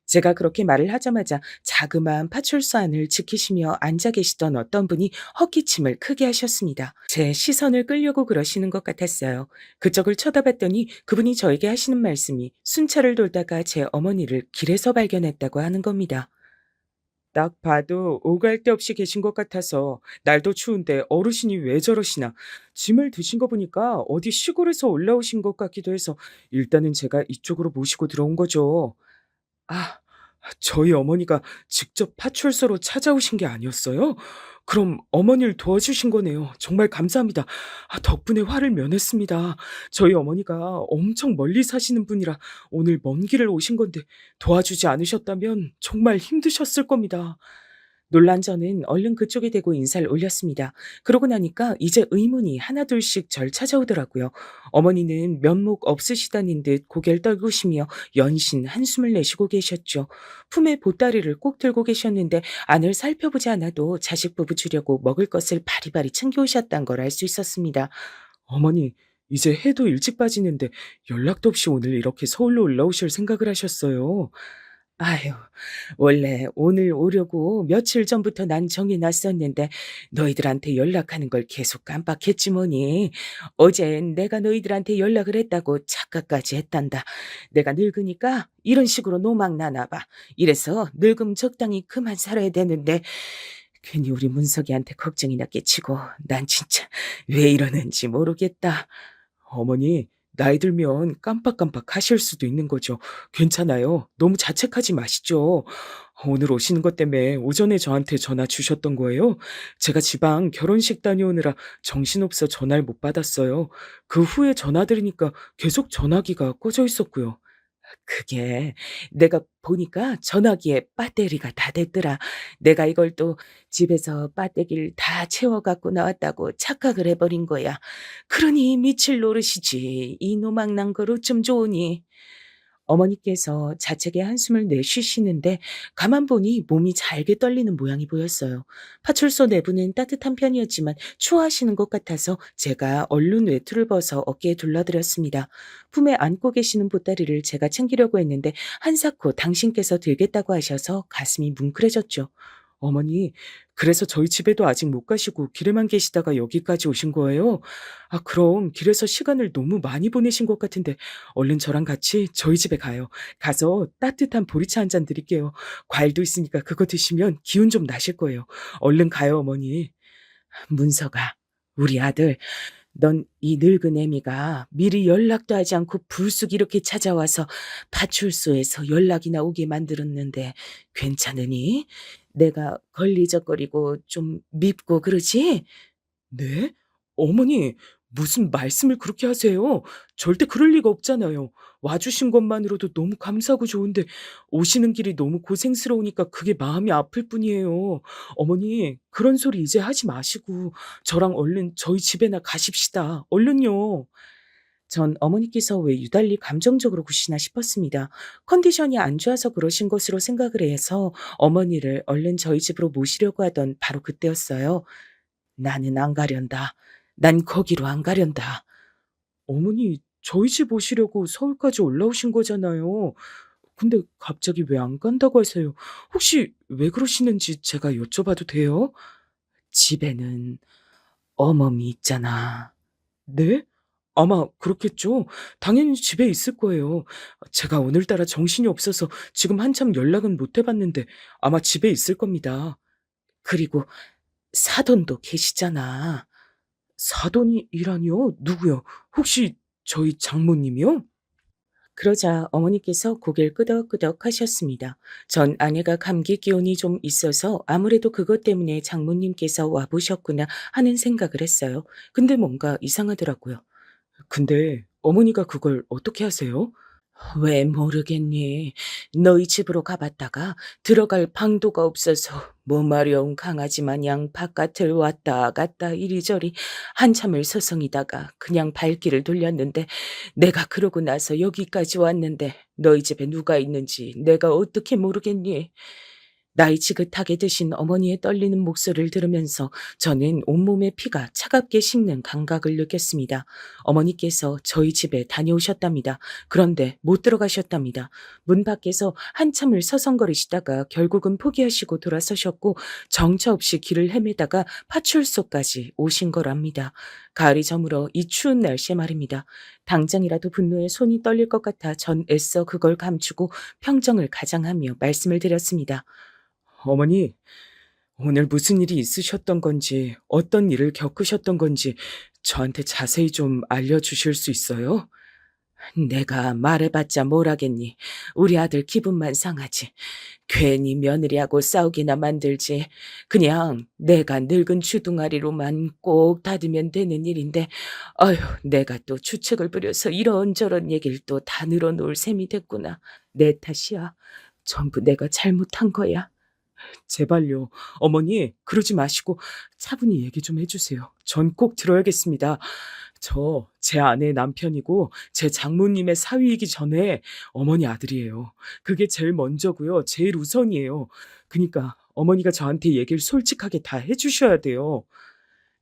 제가 그렇게 말을 하자마자 자그마한 파출소 안을 지키시며 앉아 계시던 어떤 분이 헛기침을 크게 하셨습니다. 제 시선을 끌려고 그러시는 것 같았어요. 그쪽을 쳐다봤더니 그분이 저에게 하시는 말씀이 순찰을 돌다가 제 어머니를 길에서 발견했다고 하는 겁니다. 딱 봐도 오갈 데 없이 계신 것 같아서 날도 추운데 어르신이 왜 저러시나. 짐을 드신 거 보니까 어디 시골에서 올라오신 것 같기도 해서 일단은 제가 이쪽으로 모시고 들어온 거죠. 아, 저희 어머니가 직접 파출소로 찾아오신 게 아니었어요? 그럼 어머니를 도와주신 거네요. 정말 감사합니다. 덕분에 화를 면했습니다. 저희 어머니가 엄청 멀리 사시는 분이라 오늘 먼 길을 오신 건데 도와주지 않으셨다면 정말 힘드셨을 겁니다. 놀란 저는 얼른 그쪽에 대고 인사를 올렸습니다. 그러고 나니까 이제 의문이 하나둘씩 절 찾아오더라고요. 어머니는 면목 없으시다는 듯 고개를 떨구시며 연신 한숨을 내쉬고 계셨죠. 품에 보따리를 꼭 들고 계셨는데 안을 살펴보지 않아도 자식 부부 주려고 먹을 것을 바리바리 챙겨오셨단 걸 알 수 있었습니다. 어머니, 이제 해도 일찍 빠지는데 연락도 없이 오늘 이렇게 서울로 올라오실 생각을 하셨어요. 아유, 원래 오늘 오려고 며칠 전부터 난 정해놨었는데 너희들한테 연락하는 걸 계속 깜빡했지 뭐니. 어젠 내가 너희들한테 연락을 했다고 착각까지 했단다. 내가 늙으니까 이런 식으로 노망 나나 봐. 이래서 늙음 적당히 그만 살아야 되는데 괜히 우리 문석이한테 걱정이나 끼치고 난 진짜 왜 이러는지 모르겠다. 어머니, 나이 들면 깜빡깜빡 하실 수도 있는 거죠. 괜찮아요. 너무 자책하지 마시죠. 오늘 오시는 것 때문에 오전에 저한테 전화 주셨던 거예요. 제가 지방 결혼식 다녀오느라 정신없어 전화를 못 받았어요. 그 후에 전화 드리니까 계속 전화기가 꺼져 있었고요. 그게 내가 보니까 전화기에 배터리가 다 됐더라. 내가 이걸 또 집에서 배터리를 다 채워 갖고 나왔다고 착각을 해버린 거야. 그러니 미칠 노릇이지. 이 노망난 걸 어쩜 좋으니. 어머니께서 자책의 한숨을 내쉬시는데 가만 보니 몸이 잘게 떨리는 모양이 보였어요. 파출소 내부는 따뜻한 편이었지만 추워하시는 것 같아서 제가 얼른 외투를 벗어 어깨에 둘러드렸습니다. 품에 안고 계시는 보따리를 제가 챙기려고 했는데 한사코 당신께서 들겠다고 하셔서 가슴이 뭉클해졌죠. 어머니, 그래서 저희 집에도 아직 못 가시고 길에만 계시다가 여기까지 오신 거예요? 아, 그럼 길에서 시간을 너무 많이 보내신 것 같은데 얼른 저랑 같이 저희 집에 가요. 가서 따뜻한 보리차 한 잔 드릴게요. 과일도 있으니까 그거 드시면 기운 좀 나실 거예요. 얼른 가요, 어머니. 문서가, 우리 아들, 넌 이 늙은 애미가 미리 연락도 하지 않고 불쑥 이렇게 찾아와서 파출소에서 연락이나 오게 만들었는데 괜찮으니? 내가 걸리적거리고 좀 밉고 그러지? 네? 어머니, 무슨 말씀을 그렇게 하세요? 절대 그럴 리가 없잖아요. 와주신 것만으로도 너무 감사하고 좋은데 오시는 길이 너무 고생스러우니까 그게 마음이 아플 뿐이에요. 어머니, 그런 소리 이제 하지 마시고 저랑 얼른 저희 집에나 가십시다. 얼른요. 전 어머니께서 왜 유달리 감정적으로 구시나 싶었습니다. 컨디션이 안 좋아서 그러신 것으로 생각을 해서 어머니를 얼른 저희 집으로 모시려고 하던 바로 그때였어요. 나는 안 가련다. 난 거기로 안 가련다. 어머니, 저희 집 오시려고 서울까지 올라오신 거잖아요. 근데 갑자기 왜 안 간다고 하세요? 혹시 왜 그러시는지 제가 여쭤봐도 돼요? 집에는 어멈이 있잖아. 네? 아마 그렇겠죠. 당연히 집에 있을 거예요. 제가 오늘따라 정신이 없어서 지금 한참 연락은 못 해봤는데 아마 집에 있을 겁니다. 그리고 사돈도 계시잖아. 사돈이라니요? 누구요? 혹시 저희 장모님이요? 그러자 어머니께서 고개를 끄덕끄덕 하셨습니다. 전 아내가 감기 기운이 좀 있어서 아무래도 그것 때문에 장모님께서 와보셨구나 하는 생각을 했어요. 근데 뭔가 이상하더라고요. 근데 어머니가 그걸 어떻게 하세요? 왜 모르겠니? 너희 집으로 가봤다가 들어갈 방도가 없어서 몸마려운 강아지 마냥 바깥을 왔다 갔다 이리저리 한참을 서성이다가 그냥 발길을 돌렸는데 내가 그러고 나서 여기까지 왔는데 너희 집에 누가 있는지 내가 어떻게 모르겠니? 나이 지긋하게 드신 어머니의 떨리는 목소리를 들으면서 저는 온몸의 피가 차갑게 식는 감각을 느꼈습니다. 어머니께서 저희 집에 다녀오셨답니다. 그런데 못 들어가셨답니다. 문 밖에서 한참을 서성거리시다가 결국은 포기하시고 돌아서셨고 정처 없이 길을 헤매다가 파출소까지 오신 거랍니다. 가을이 저물어 이 추운 날씨에 말입니다. 당장이라도 분노에 손이 떨릴 것 같아 전 애써 그걸 감추고 평정을 가장하며 말씀을 드렸습니다. 어머니, 오늘 무슨 일이 있으셨던 건지, 어떤 일을 겪으셨던 건지 저한테 자세히 좀 알려주실 수 있어요? 내가 말해봤자 뭘 하겠니? 우리 아들 기분만 상하지. 괜히 며느리하고 싸우기나 만들지. 그냥 내가 늙은 주둥아리로만 꼭 닫으면 되는 일인데, 아휴, 내가 또 주책을 부려서 이런저런 얘기를 또 다 늘어놓을 셈이 됐구나. 내 탓이야. 전부 내가 잘못한 거야. 제발요. 어머니, 그러지 마시고 차분히 얘기 좀 해주세요. 전 꼭 들어야겠습니다. 제 아내의 남편이고 제 장모님의 사위이기 전에 어머니 아들이에요. 그게 제일 먼저고요. 제일 우선이에요. 그러니까 어머니가 저한테 얘기를 솔직하게 다 해주셔야 돼요.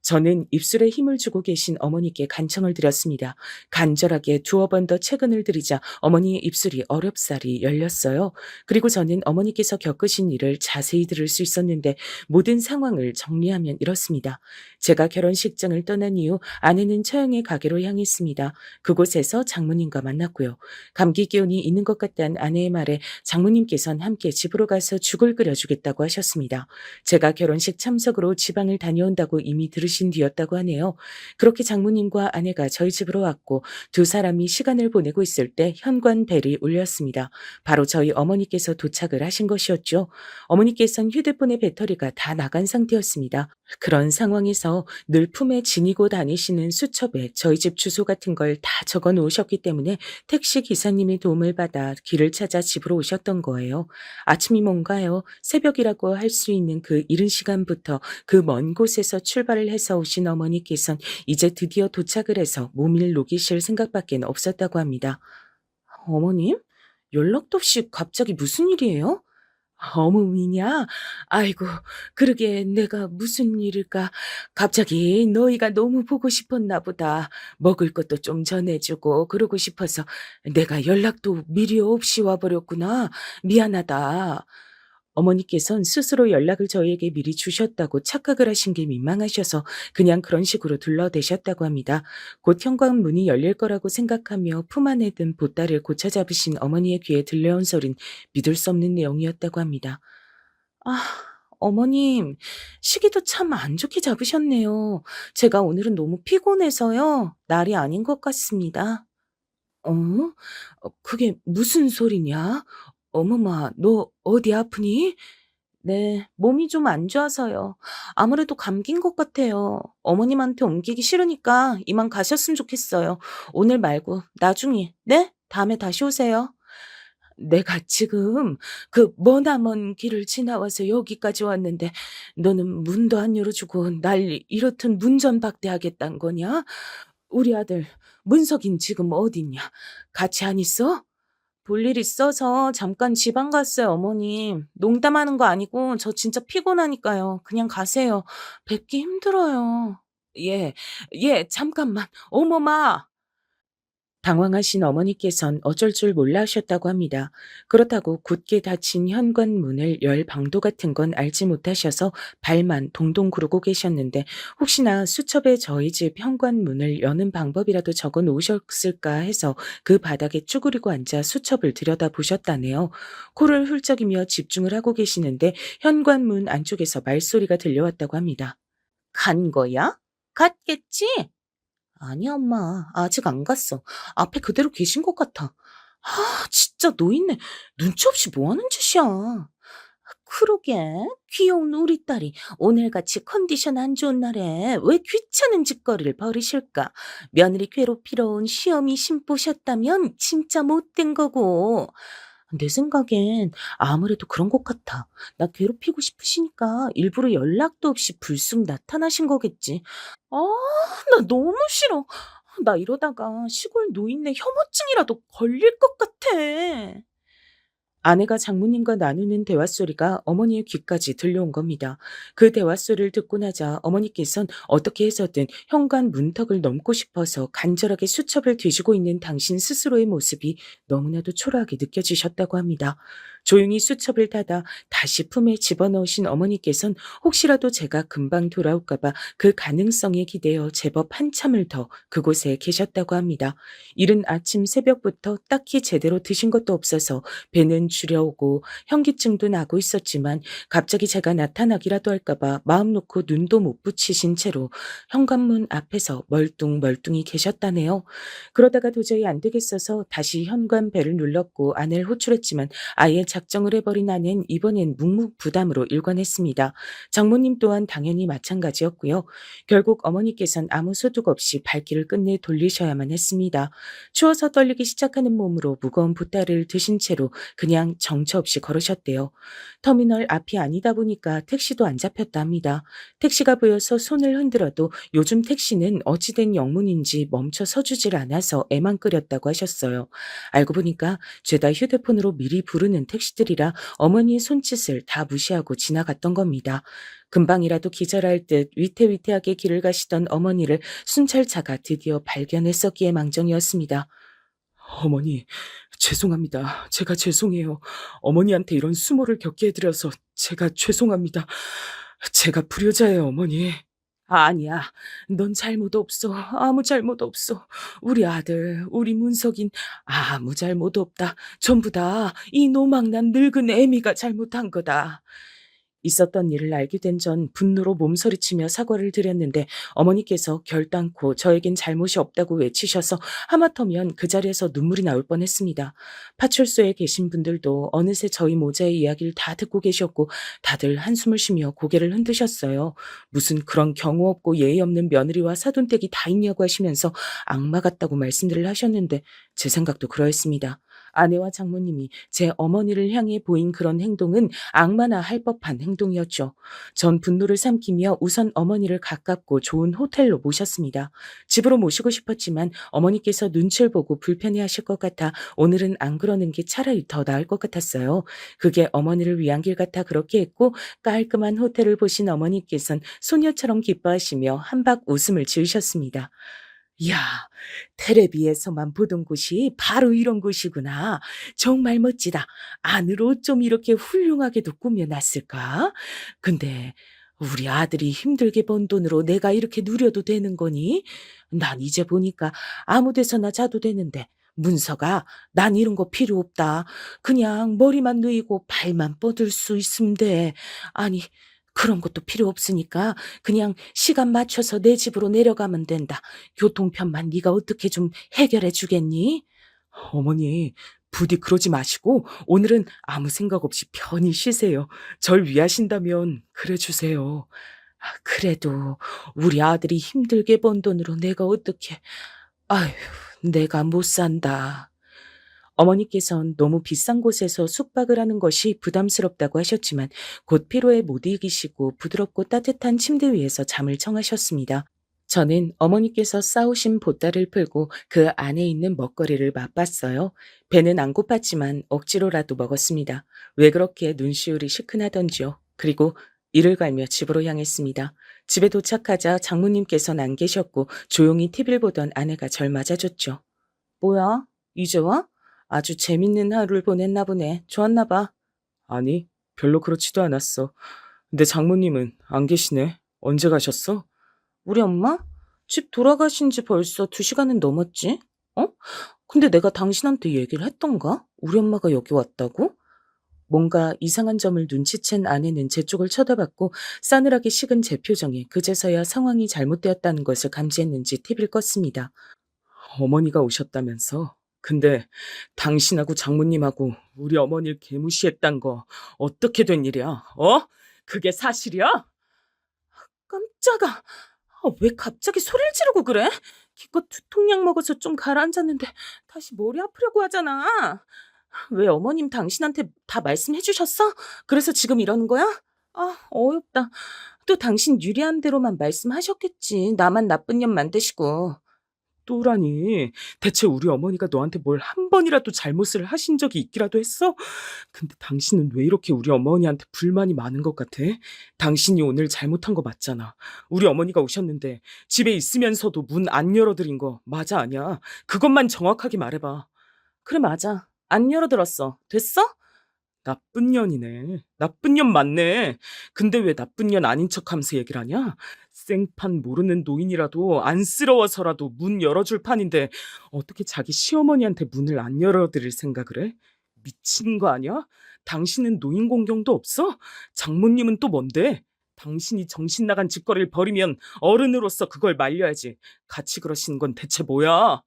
저는 입술에 힘을 주고 계신 어머니께 간청을 드렸습니다. 간절하게 두어 번 더 채근을 들이자 어머니의 입술이 어렵사리 열렸어요. 그리고 저는 어머니께서 겪으신 일을 자세히 들을 수 있었는데 모든 상황을 정리하면 이렇습니다. 제가 결혼식장을 떠난 이후 아내는 처형의 가게로 향했습니다. 그곳에서 장모님과 만났고요. 감기 기운이 있는 것 같다는 아내의 말에 장모님께선 함께 집으로 가서 죽을 끓여주겠다고 하셨습니다. 제가 결혼식 참석으로 지방을 다녀온다고 이미 들으신 뒤였다고 하네요. 그렇게 장모님과 아내가 저희 집으로 왔고 두 사람이 시간을 보내고 있을 때 현관벨이 울렸습니다. 바로 저희 어머니께서 도착을 하신 것이었죠. 어머니께서는 휴대폰의 배터리가 다 나간 상태였습니다. 그런 상황에서 늘 품에 지니고 다니시는 수첩에 저희 집 주소 같은 걸 다 적어 놓으셨기 때문에 택시 기사님의 도움을 받아 길을 찾아 집으로 오셨던 거예요. 아침이 뭔가요? 새벽이라고 할 수 있는 그 이른 시간부터 그 먼 곳에서 출발을 해서 오신 어머니께선 이제 드디어 도착을 해서 몸을 녹이실 생각밖에 없었다고 합니다. 어머님? 연락도 없이 갑자기 무슨 일이에요? 어머니냐? 아이고, 그러게 내가 무슨 일일까? 갑자기 너희가 너무 보고 싶었나 보다. 먹을 것도 좀 전해주고 그러고 싶어서 내가 연락도 미리 없이 와버렸구나. 미안하다. 어머니께선 스스로 연락을 저희에게 미리 주셨다고 착각을 하신 게 민망하셔서 그냥 그런 식으로 둘러대셨다고 합니다. 곧 현관문이 열릴 거라고 생각하며 품 안에 든 보따리를 고쳐 잡으신 어머니의 귀에 들려온 소린 믿을 수 없는 내용이었다고 합니다. 아, 어머님, 시기도 참 안 좋게 잡으셨네요. 제가 오늘은 너무 피곤해서요. 날이 아닌 것 같습니다. 어? 그게 무슨 소리냐? 어머마, 너 어디 아프니? 네, 몸이 좀 안 좋아서요. 아무래도 감기인 것 같아요. 어머님한테 옮기기 싫으니까 이만 가셨으면 좋겠어요. 오늘 말고 나중에, 네? 다음에 다시 오세요. 내가 지금 그 머나먼 길을 지나와서 여기까지 왔는데 너는 문도 안 열어주고 날 이렇듯 문전박대하겠다는 거냐? 우리 아들 문석인 지금 어딨냐? 같이 안 있어? 볼일 있어서 잠깐 지방 갔어요, 어머님. 농담하는 거 아니고 저 진짜 피곤하니까요. 그냥 가세요. 뵙기 힘들어요. 예, 예, 잠깐만. 어머마! 당황하신 어머니께선 어쩔 줄 몰라 하셨다고 합니다. 그렇다고 굳게 닫힌 현관문을 열 방도 같은 건 알지 못하셔서 발만 동동 구르고 계셨는데 혹시나 수첩에 저희 집 현관문을 여는 방법이라도 적어 놓으셨을까 해서 그 바닥에 쭈그리고 앉아 수첩을 들여다보셨다네요. 코를 훌쩍이며 집중을 하고 계시는데 현관문 안쪽에서 말소리가 들려왔다고 합니다. 간 거야? 갔겠지? 아니, 엄마. 아직 안 갔어. 앞에 그대로 계신 것 같아. 아, 진짜 노인네. 눈치 없이 뭐 하는 짓이야. 그러게. 귀여운 우리 딸이 오늘같이 컨디션 안 좋은 날에 왜 귀찮은 짓거리를 벌이실까? 며느리 괴롭히러 온 시어미 신보셨다면 진짜 못된 거고. 내 생각엔 아무래도 그런 것 같아. 나 괴롭히고 싶으시니까 일부러 연락도 없이 불쑥 나타나신 거겠지. 아, 나 너무 싫어. 나 이러다가 시골 노인네 혐오증이라도 걸릴 것 같아. 아내가 장모님과 나누는 대화 소리가 어머니의 귀까지 들려온 겁니다. 그 대화 소리를 듣고 나자 어머니께선 어떻게 해서든 현관 문턱을 넘고 싶어서 간절하게 수첩을 뒤지고 있는 당신 스스로의 모습이 너무나도 초라하게 느껴지셨다고 합니다. 조용히 수첩을 닫아 다시 품에 집어넣으신 어머니께선 혹시라도 제가 금방 돌아올까봐 그 가능성에 기대어 제법 한참을 더 그곳에 계셨다고 합니다. 이른 아침 새벽부터 딱히 제대로 드신 것도 없어서 배는 주려오고 현기증도 나고 있었지만 갑자기 제가 나타나기라도 할까봐 마음 놓고 눈도 못 붙이신 채로 현관문 앞에서 멀뚱멀뚱히 계셨다네요. 그러다가 도저히 안 되겠어서 다시 현관벨을 눌렀고 아내를 호출했지만 아예 작정을 해버린 아내는 이번엔 묵묵부담으로 일관했습니다. 장모님 또한 당연히 마찬가지였고요. 결국 어머니께선 아무 소득 없이 발길을 끝내 돌리셔야만 했습니다. 추워서 떨리기 시작하는 몸으로 무거운 보따리를 드신 채로 그냥 정처 없이 걸으셨대요. 터미널 앞이 아니다 보니까 택시도 안 잡혔다 합니다. 택시가 보여서 손을 흔들어도 요즘 택시는 어찌된 영문인지 멈춰 서주질 않아서 애만 끓였다고 하셨어요. 알고 보니까 죄다 휴대폰으로 미리 부르는 택시 택시들이라 어머니의 손짓을 다 무시하고 지나갔던 겁니다. 금방이라도 기절할 듯 위태위태하게 길을 가시던 어머니를 순찰차가 드디어 발견했었기에 망정이었습니다. 어머니, 죄송합니다. 제가 죄송해요. 어머니한테 이런 수모를 겪게 해드려서 제가 죄송합니다. 제가 불효자예요, 어머니. 아니야. 넌 잘못 없어. 아무 잘못 없어. 우리 아들, 우리 문석인 아무 잘못 없다. 전부 다 이 노망난 늙은 애미가 잘못한 거다. 있었던 일을 알게 된 전 분노로 몸서리치며 사과를 드렸는데 어머니께서 결단코 저에겐 잘못이 없다고 외치셔서 하마터면 그 자리에서 눈물이 나올 뻔했습니다. 파출소에 계신 분들도 어느새 저희 모자의 이야기를 다 듣고 계셨고 다들 한숨을 쉬며 고개를 흔드셨어요. 무슨 그런 경우 없고 예의 없는 며느리와 사돈댁이 다 있냐고 하시면서 악마 같다고 말씀들을 하셨는데 제 생각도 그러했습니다. 아내와 장모님이 제 어머니를 향해 보인 그런 행동은 악마나 할 법한 행동이었죠. 전 분노를 삼키며 우선 어머니를 가깝고 좋은 호텔로 모셨습니다. 집으로 모시고 싶었지만 어머니께서 눈치를 보고 불편해하실 것 같아 오늘은 안 그러는 게 차라리 더 나을 것 같았어요. 그게 어머니를 위한 길 같아 그렇게 했고 깔끔한 호텔을 보신 어머니께선 소녀처럼 기뻐하시며 한박 웃음을 지으셨습니다. 이야, 텔레비에서만 보던 곳이 바로 이런 곳이구나. 정말 멋지다. 안으로 좀 이렇게 훌륭하게도 꾸며놨을까? 근데 우리 아들이 힘들게 번 돈으로 내가 이렇게 누려도 되는 거니? 난 이제 보니까 아무 데서나 자도 되는데. 문서가 난 이런 거 필요 없다. 그냥 머리만 누이고 발만 뻗을 수 있으면 돼. 아니, 그런 것도 필요 없으니까 그냥 시간 맞춰서 내 집으로 내려가면 된다. 교통편만 네가 어떻게 좀 해결해 주겠니? 어머니, 부디 그러지 마시고 오늘은 아무 생각 없이 편히 쉬세요. 절 위하신다면 그래 주세요. 그래도 우리 아들이 힘들게 번 돈으로 내가 어떻게... 아휴, 내가 못 산다. 어머니께선 너무 비싼 곳에서 숙박을 하는 것이 부담스럽다고 하셨지만 곧 피로에 못 이기시고 부드럽고 따뜻한 침대 위에서 잠을 청하셨습니다. 저는 어머니께서 싸우신 보따를 풀고 그 안에 있는 먹거리를 맛봤어요. 배는 안 고팠지만 억지로라도 먹었습니다. 왜 그렇게 눈시울이 시큰하던지요. 그리고 이를 갈며 집으로 향했습니다. 집에 도착하자 장모님께서는 안 계셨고 조용히 TV를 보던 아내가 절 맞아줬죠. 뭐야? 이제 와? 아주 재밌는 하루를 보냈나 보네. 좋았나 봐. 아니, 별로 그렇지도 않았어. 근데 장모님은 안 계시네. 언제 가셨어? 우리 엄마? 집 돌아가신 지 벌써 2시간은 넘었지? 어? 근데 내가 당신한테 얘기를 했던가? 우리 엄마가 여기 왔다고? 뭔가 이상한 점을 눈치챈 아내는 제 쪽을 쳐다봤고 싸늘하게 식은 제 표정에 그제서야 상황이 잘못되었다는 것을 감지했는지 TV를 껐습니다. 어머니가 오셨다면서? 근데 당신하고 장모님하고 우리 어머니를 개무시했단 거 어떻게 된 일이야? 어? 그게 사실이야? 깜짝아. 왜 갑자기 소리를 지르고 그래? 기껏 두통약 먹어서 좀 가라앉았는데 다시 머리 아프려고 하잖아. 왜 어머님 당신한테 다 말씀해 주셨어? 그래서 지금 이러는 거야? 어이없다. 또 당신 유리한 대로만 말씀하셨겠지. 나만 나쁜 년 만드시고. 또라니. 대체 우리 어머니가 너한테 뭘 한 번이라도 잘못을 하신 적이 있기라도 했어? 근데 당신은 왜 이렇게 우리 어머니한테 불만이 많은 것 같아? 당신이 오늘 잘못한 거 맞잖아. 우리 어머니가 오셨는데 집에 있으면서도 문 안 열어드린 거 맞아 아니야? 그것만 정확하게 말해봐. 그래 맞아. 안 열어들었어. 됐어? 나쁜 년이네. 나쁜 년 맞네. 근데 왜 나쁜 년 아닌 척하면서 얘기를 하냐? 생판 모르는 노인이라도 안쓰러워서라도 문 열어줄 판인데 어떻게 자기 시어머니한테 문을 안 열어드릴 생각을 해? 미친 거 아니야? 당신은 노인 공경도 없어? 장모님은 또 뭔데? 당신이 정신 나간 짓거리를 벌이면 어른으로서 그걸 말려야지. 같이 그러시는 건 대체 뭐야?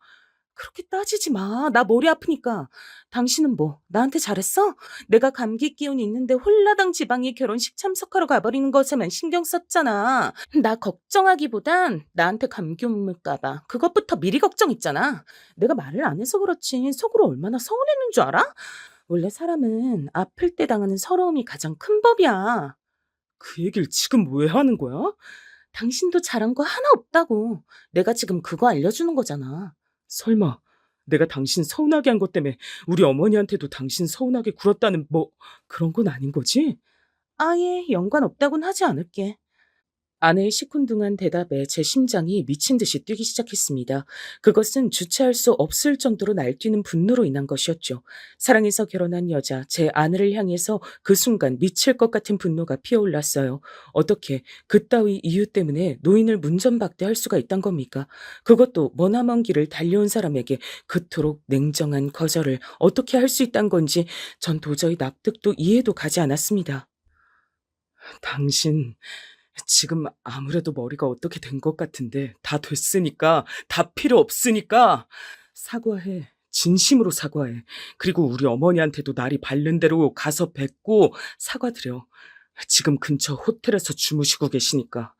그렇게 따지지 마. 나 머리 아프니까. 당신은 뭐 나한테 잘했어? 내가 감기 기운 있는데 홀라당 지방에 결혼식 참석하러 가버리는 것에만 신경 썼잖아. 나 걱정하기보단 나한테 감기 옮을까 봐. 그것부터 미리 걱정했잖아. 내가 말을 안 해서 그렇지 속으로 얼마나 서운했는 줄 알아? 원래 사람은 아플 때 당하는 서러움이 가장 큰 법이야. 그 얘기를 지금 왜 하는 거야? 당신도 잘한 거 하나 없다고. 내가 지금 그거 알려주는 거잖아. 설마 내가 당신 서운하게 한 것 때문에 우리 어머니한테도 당신 서운하게 굴었다는 뭐 그런 건 아닌 거지? 아예 연관 없다곤 하지 않을게. 아내의 시큰둥한 대답에 제 심장이 미친 듯이 뛰기 시작했습니다. 그것은 주체할 수 없을 정도로 날뛰는 분노로 인한 것이었죠. 사랑해서 결혼한 여자, 제 아내를 향해서 그 순간 미칠 것 같은 분노가 피어올랐어요. 어떻게 그따위 이유 때문에 노인을 문전박대할 수가 있단 겁니까? 그것도 머나먼 길을 달려온 사람에게 그토록 냉정한 거절을 어떻게 할 수 있단 건지 전 도저히 납득도 이해도 가지 않았습니다. 당신 지금 아무래도 머리가 어떻게 된 것 같은데 다 됐으니까 다 필요 없으니까 사과해. 진심으로 사과해. 그리고 우리 어머니한테도 날이 밝는 대로 가서 뵙고 사과드려. 지금 근처 호텔에서 주무시고 계시니까.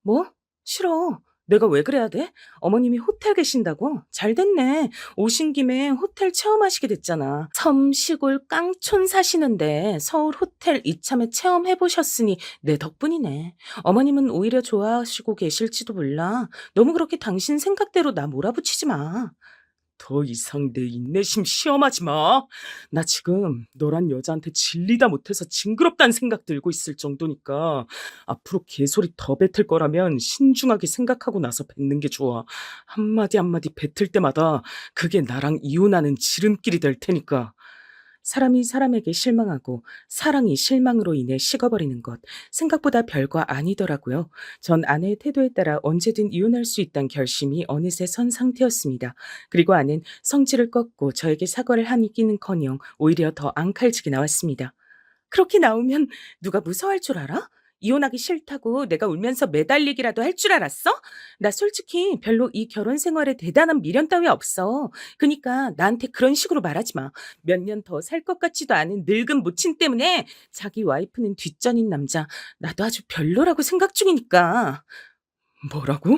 뭐? 싫어. 내가 왜 그래야 돼? 어머님이 호텔 계신다고? 잘 됐네. 오신 김에 호텔 체험하시게 됐잖아. 섬 시골 깡촌 사시는데 서울 호텔 이참에 체험해보셨으니 내 덕분이네. 어머님은 오히려 좋아하시고 계실지도 몰라. 너무 그렇게 당신 생각대로 나 몰아붙이지 마. 더 이상 내 인내심 시험하지 마. 나 지금 너란 여자한테 질리다 못해서 징그럽다는 생각 들고 있을 정도니까 앞으로 개소리 더 뱉을 거라면 신중하게 생각하고 나서 뱉는 게 좋아. 한마디 한마디 뱉을 때마다 그게 나랑 이혼하는 지름길이 될 테니까. 사람이 사람에게 실망하고 사랑이 실망으로 인해 식어버리는 것, 생각보다 별거 아니더라고요. 전 아내의 태도에 따라 언제든 이혼할 수 있다는 결심이 어느새 선 상태였습니다. 그리고 아내는 성질을 꺾고 저에게 사과를 하기는커녕 오히려 더 앙칼지게 나왔습니다. 그렇게 나오면 누가 무서워할 줄 알아? 이혼하기 싫다고 내가 울면서 매달리기라도 할 줄 알았어? 나 솔직히 별로 이 결혼 생활에 대단한 미련 따위 없어. 그니까 나한테 그런 식으로 말하지 마. 몇 년 더 살 것 같지도 않은 늙은 모친 때문에 자기 와이프는 뒷전인 남자, 나도 아주 별로라고 생각 중이니까. 뭐라고?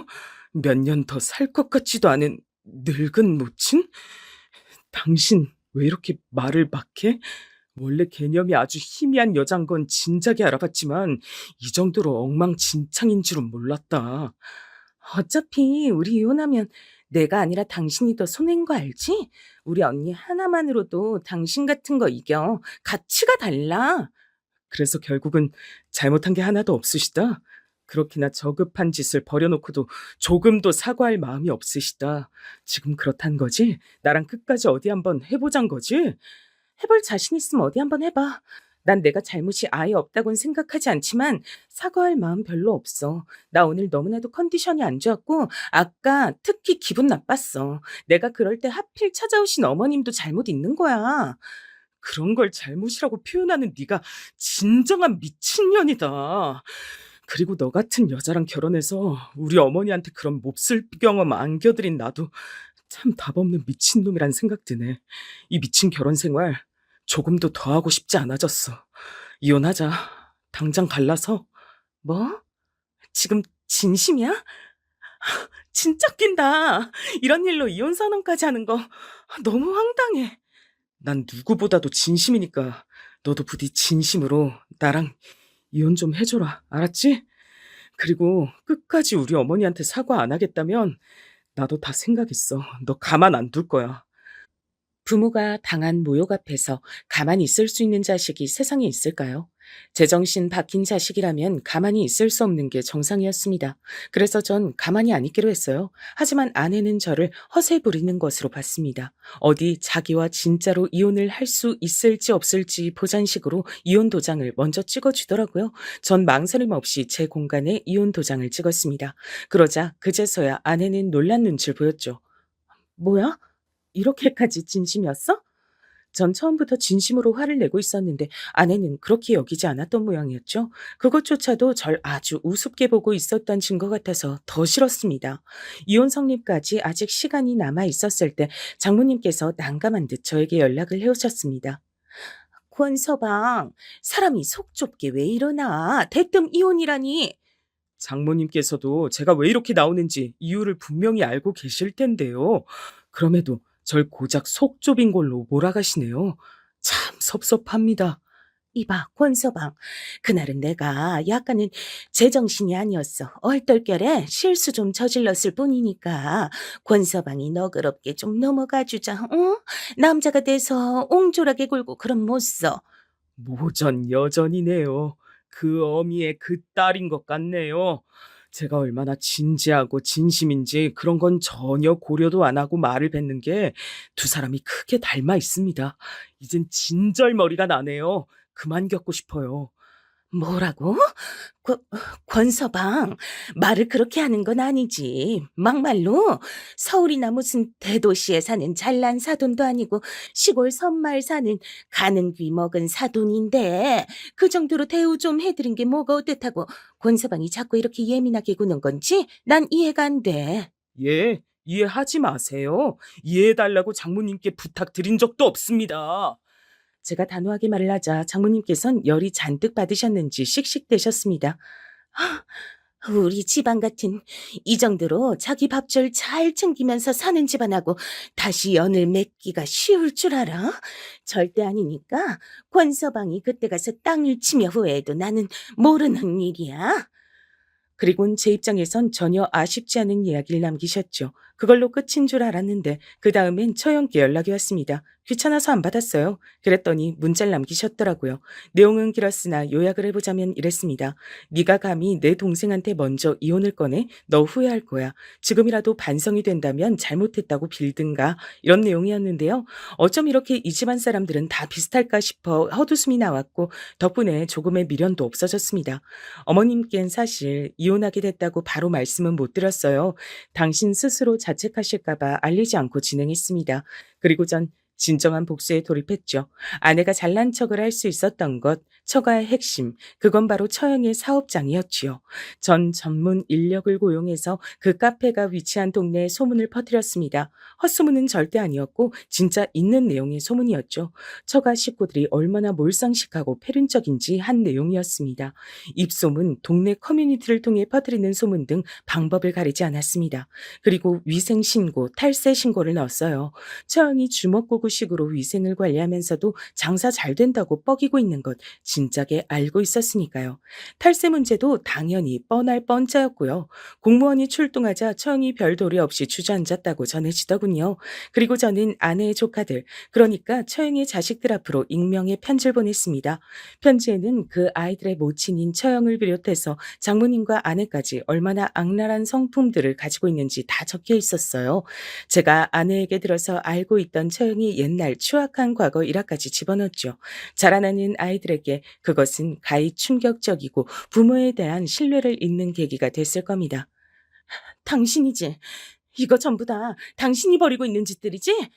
몇 년 더 살 것 같지도 않은 늙은 모친? 당신 왜 이렇게 말을 막 해? 원래 개념이 아주 희미한 여잔 건 진작에 알아봤지만 이 정도로 엉망진창인 줄은 몰랐다. 어차피 우리 이혼하면 내가 아니라 당신이 더 손해인 거 알지? 우리 언니 하나만으로도 당신 같은 거 이겨. 가치가 달라. 그래서 결국은 잘못한 게 하나도 없으시다. 그렇게나 저급한 짓을 벌여놓고도 조금도 사과할 마음이 없으시다. 지금 그렇단 거지? 나랑 끝까지 어디 한번 해보잔 거지? 해볼 자신 있으면 어디 한번 해봐. 난 내가 잘못이 아예 없다고는 생각하지 않지만 사과할 마음 별로 없어. 나 오늘 너무나도 컨디션이 안 좋았고 아까 특히 기분 나빴어. 내가 그럴 때 하필 찾아오신 어머님도 잘못 있는 거야. 그런 걸 잘못이라고 표현하는 네가 진정한 미친년이다. 그리고 너 같은 여자랑 결혼해서 우리 어머니한테 그런 몹쓸 경험 안겨드린 나도 참 답없는 미친놈이란 생각 드네. 이 미친 결혼 생활 조금도 더 하고 싶지 않아졌어. 이혼하자. 당장 갈라서. 뭐? 지금 진심이야? 진짜 낀다. 이런 일로 이혼 선언까지 하는 거 너무 황당해. 난 누구보다도 진심이니까 너도 부디 진심으로 나랑 이혼 좀 해줘라. 알았지? 그리고 끝까지 우리 어머니한테 사과 안 하겠다면 나도 다 생각했어. 너 가만 안 둘 거야. 부모가 당한 모욕 앞에서 가만히 있을 수 있는 자식이 세상에 있을까요? 제정신 박힌 자식이라면 가만히 있을 수 없는 게 정상이었습니다. 그래서 전 가만히 안 있기로 했어요. 하지만 아내는 저를 허세 부리는 것으로 봤습니다. 어디 자기와 진짜로 이혼을 할 수 있을지 없을지 보잔식으로 이혼 도장을 먼저 찍어주더라고요. 전 망설임 없이 제 공간에 이혼 도장을 찍었습니다. 그러자 그제서야 아내는 놀란 눈치를 보였죠. 뭐야? 이렇게까지 진심이었어? 전 처음부터 진심으로 화를 내고 있었는데 아내는 그렇게 여기지 않았던 모양이었죠. 그것조차도 절 아주 우습게 보고 있었던 증거 같아서 더 싫었습니다. 이혼 성립까지 아직 시간이 남아 있었을 때 장모님께서 난감한 듯 저에게 연락을 해오셨습니다. 권서방, 사람이 속 좁게 왜 이러나? 대뜸 이혼이라니. 장모님께서도 제가 왜 이렇게 나오는지 이유를 분명히 알고 계실 텐데요. 그럼에도 절 고작 속 좁인 걸로 몰아가시네요. 참 섭섭합니다. 이봐, 권서방. 그날은 내가 약간은 제정신이 아니었어. 얼떨결에 실수 좀 저질렀을 뿐이니까 권서방이 너그럽게 좀 넘어가 주자. 응? 남자가 돼서 옹졸하게 굴고 그럼 못 써. 모전 여전이네요. 그 어미의 그 딸인 것 같네요. 제가 얼마나 진지하고 진심인지 그런 건 전혀 고려도 안 하고 말을 뱉는 게 두 사람이 크게 닮아 있습니다. 이젠 진절머리가 나네요. 그만 겪고 싶어요. 뭐라고? 권, 권서방, 말을 그렇게 하는 건 아니지. 막말로 서울이나 무슨 대도시에 사는 잘난 사돈도 아니고 시골 섬마을 사는 가는 귀 먹은 사돈인데 그 정도로 대우 좀 해드린 게 뭐가 어땠다고 권서방이 자꾸 이렇게 예민하게 구는 건지 난 이해가 안 돼. 예, 이해하지 마세요. 이해해달라고 장모님께 부탁드린 적도 없습니다. 제가 단호하게 말을 하자 장모님께선 열이 잔뜩 받으셨는지 씩씩대셨습니다. 우리 집안 같은 이 정도로 자기 밥줄 잘 챙기면서 사는 집안하고 다시 연을 맺기가 쉬울 줄 알아? 절대 아니니까 권서방이 그때 가서 땅을 치며 후회해도 나는 모르는 일이야. 그리곤 제 입장에선 전혀 아쉽지 않은 이야기를 남기셨죠. 그걸로 끝인 줄 알았는데 그 다음엔 처형께 연락이 왔습니다. 귀찮아서 안 받았어요. 그랬더니 문자를 남기셨더라고요. 내용은 길었으나 요약을 해보자면 이랬습니다. 네가 감히 내 동생한테 먼저 이혼을 꺼내? 너 후회할 거야. 지금이라도 반성이 된다면 잘못했다고 빌든가. 이런 내용이었는데요. 어쩜 이렇게 이 집안 사람들은 다 비슷할까 싶어 헛웃음이 나왔고 덕분에 조금의 미련도 없어졌습니다. 어머님께는 사실 이혼하게 됐다고 바로 말씀은 못 드렸어요. 당신 스스로 자책하실까봐 알리지 않고 진행했습니다. 그리고 전 진정한 복수에 돌입했죠. 아내가 잘난 척을 할 수 있었던 것, 처가의 핵심, 그건 바로 처형의 사업장이었지요. 전 전문 인력을 고용해서 그 카페가 위치한 동네에 소문을 퍼뜨렸습니다. 헛소문은 절대 아니었고 진짜 있는 내용의 소문이었죠. 처가 식구들이 얼마나 몰상식하고 패륜적인지 한 내용이었습니다. 입소문, 동네 커뮤니티를 통해 퍼뜨리는 소문 등 방법을 가리지 않았습니다. 그리고 위생 신고, 탈세 신고를 넣었어요. 처형이 주먹구구식으로 위생을 관리하면서도 장사 잘 된다고 뻐기고 있는 것 진작에 알고 있었으니까요. 탈세 문제도 당연히 뻔할 뻔짜였고요. 공무원이 출동하자 처형이 별도리 없이 주저앉았다고 전해지더군요. 그리고 저는 아내의 조카들, 그러니까 처형의 자식들 앞으로 익명의 편지를 보냈습니다. 편지에는 그 아이들의 모친인 처형을 비롯해서 장모님과 아내까지 얼마나 악랄한 성품들을 가지고 있는지 다 적혀 있었어요. 제가 아내에게 들어서 알고 있던 처형이 옛날 추악한 과거 일화까지 집어넣었죠. 자라나는 아이들에게 그것은 가히 충격적이고 부모에 대한 신뢰를 잃는 계기가 됐을 겁니다. 당신이지? 이거 전부 다 당신이 벌이고 있는 짓들이지?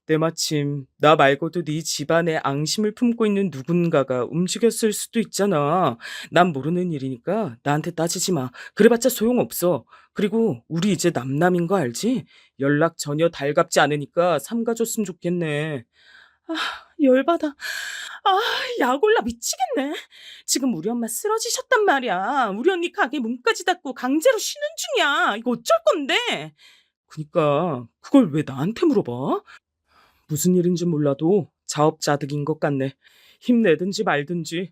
때마침 나 말고도 네 집안에 앙심을 품고 있는 누군가가 움직였을 수도 있잖아. 난 모르는 일이니까 나한테 따지지 마. 그래봤자 소용없어. 그리고 우리 이제 남남인 거 알지? 연락 전혀 달갑지 않으니까 삼가줬으면 좋겠네. 아, 열받아. 아, 약 올라 미치겠네. 지금 우리 엄마 쓰러지셨단 말이야. 우리 언니 가게 문까지 닫고 강제로 쉬는 중이야. 이거 어쩔 건데? 그니까 그걸 왜 나한테 물어봐? 무슨 일인지 몰라도 자업자득인 것 같네. 힘내든지 말든지.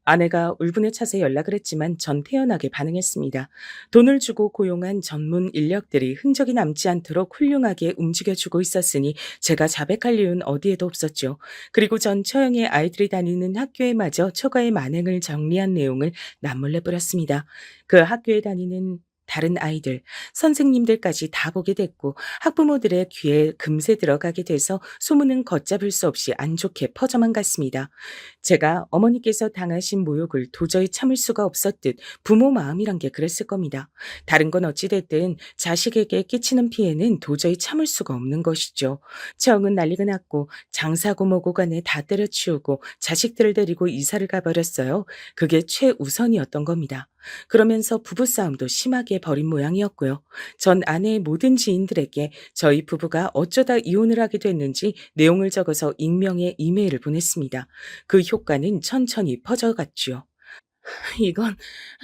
아내가 울분에 차서 연락을 했지만 전 태연하게 반응했습니다. 돈을 주고 고용한 전문 인력들이 흔적이 남지 않도록 훌륭하게 움직여주고 있었으니 제가 자백할 이유는 어디에도 없었죠. 그리고 전 처형의 아이들이 다니는 학교에 마저 처가의 만행을 정리한 내용을 남몰래 뿌렸습니다. 그 학교에 다니는 다른 아이들, 선생님들까지 다 보게 됐고 학부모들의 귀에 금세 들어가게 돼서 소문은 걷잡을 수 없이 안 좋게 퍼져만 갔습니다. 제가 어머니께서 당하신 모욕을 도저히 참을 수가 없었듯 부모 마음이란 게 그랬을 겁니다. 다른 건 어찌됐든 자식에게 끼치는 피해는 도저히 참을 수가 없는 것이죠. 처형은 난리가 났고 장사고 뭐고 간에 다 때려치우고 자식들을 데리고 이사를 가버렸어요. 그게 최우선이었던 겁니다. 그러면서 부부싸움도 심하게 벌인 모양이었고요. 전 아내의 모든 지인들에게 저희 부부가 어쩌다 이혼을 하게 됐는지 내용을 적어서 익명의 이메일을 보냈습니다. 그 효과는 천천히 퍼져갔지요. 이건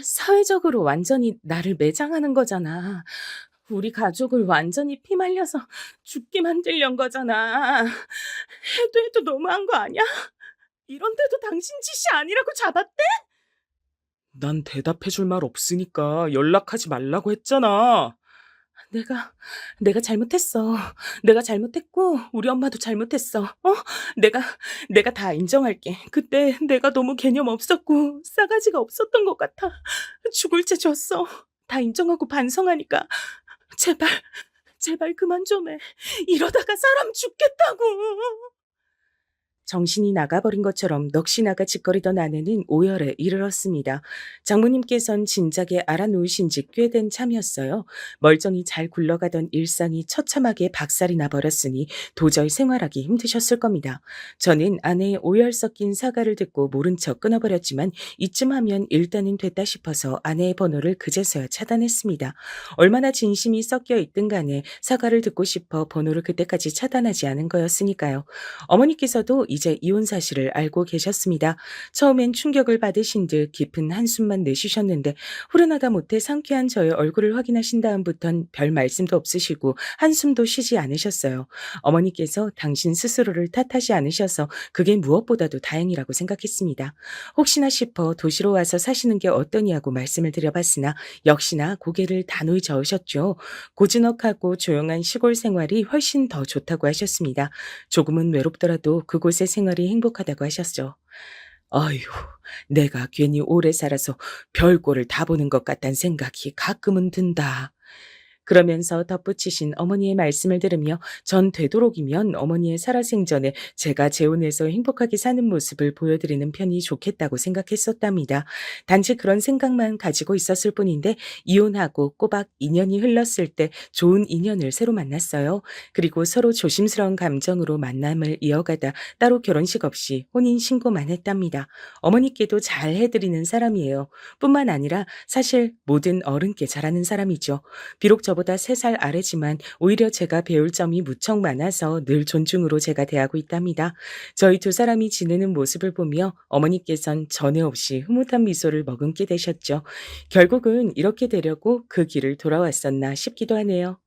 사회적으로 완전히 나를 매장하는 거잖아. 우리 가족을 완전히 피말려서 죽게 만들려는 거잖아. 해도 해도 너무한 거 아니야? 이런데도 당신 짓이 아니라고 잡았대? 난 대답해줄 말 없으니까 연락하지 말라고 했잖아. 내가, 내가 잘못했어. 내가 잘못했고, 우리 엄마도 잘못했어. 내가 다 인정할게. 그때 내가 너무 개념 없었고, 싸가지가 없었던 것 같아. 죽을 죄 졌어. 다 인정하고 반성하니까. 제발, 제발 그만 좀 해. 이러다가 사람 죽겠다고. 정신이 나가버린 것처럼 넋이 나가 짓거리던 아내는 오열에 이르렀습니다. 장모님께선 진작에 알아놓으신 지 꽤 된 참이었어요. 멀쩡히 잘 굴러가던 일상이 처참하게 박살이 나버렸으니 도저히 생활하기 힘드셨을 겁니다. 저는 아내의 오열 섞인 사과를 듣고 모른 척 끊어버렸지만 이쯤 하면 일단은 됐다 싶어서 아내의 번호를 그제서야 차단했습니다. 얼마나 진심이 섞여 있든 간에 사과를 듣고 싶어 번호를 그때까지 차단하지 않은 거였으니까요. 어머니께서도 이제 이혼 사실을 알고 계셨습니다. 처음엔 충격을 받으신 듯 깊은 한숨만 내쉬셨는데 후련하다 못해 상쾌한 저의 얼굴을 확인하신 다음부턴 별 말씀도 없으시고 한숨도 쉬지 않으셨어요. 어머니께서 당신 스스로를 탓하지 않으셔서 그게 무엇보다도 다행이라고 생각했습니다. 혹시나 싶어 도시로 와서 사시는 게 어떠냐고 말씀을 드려봤으나 역시나 고개를 단호히 저으셨죠. 고즈넉하고 조용한 시골 생활이 훨씬 더 좋다고 하셨습니다. 조금은 외롭더라도 그곳의 생활이 행복하다고 하셨죠. 어휴, 내가 괜히 오래 살아서 별꼴을 다 보는 것 같다는 생각이 가끔은 든다. 그러면서 덧붙이신 어머니의 말씀을 들으며 전 되도록이면 어머니의 살아생전에 제가 재혼해서 행복하게 사는 모습을 보여드리는 편이 좋겠다고 생각했었답니다. 단지 그런 생각만 가지고 있었을 뿐인데 이혼하고 꼬박 2년이 흘렀을 때 좋은 인연을 새로 만났어요. 그리고 서로 조심스러운 감정으로 만남을 이어가다 따로 결혼식 없이 혼인신고만 했답니다. 어머니께도 잘 해드리는 사람이에요. 뿐만 아니라 사실 모든 어른께 잘하는 사람이죠. 비록 저보다 3살 아래지만 오히려 제가 배울 점이 무척 많아서 늘 존중으로 제가 대하고 있답니다. 저희 두 사람이 지내는 모습을 보며 어머니께선 전에 없이 흐뭇한 미소를 머금게 되셨죠. 결국은 이렇게 되려고 그 길을 돌아왔었나 싶기도 하네요.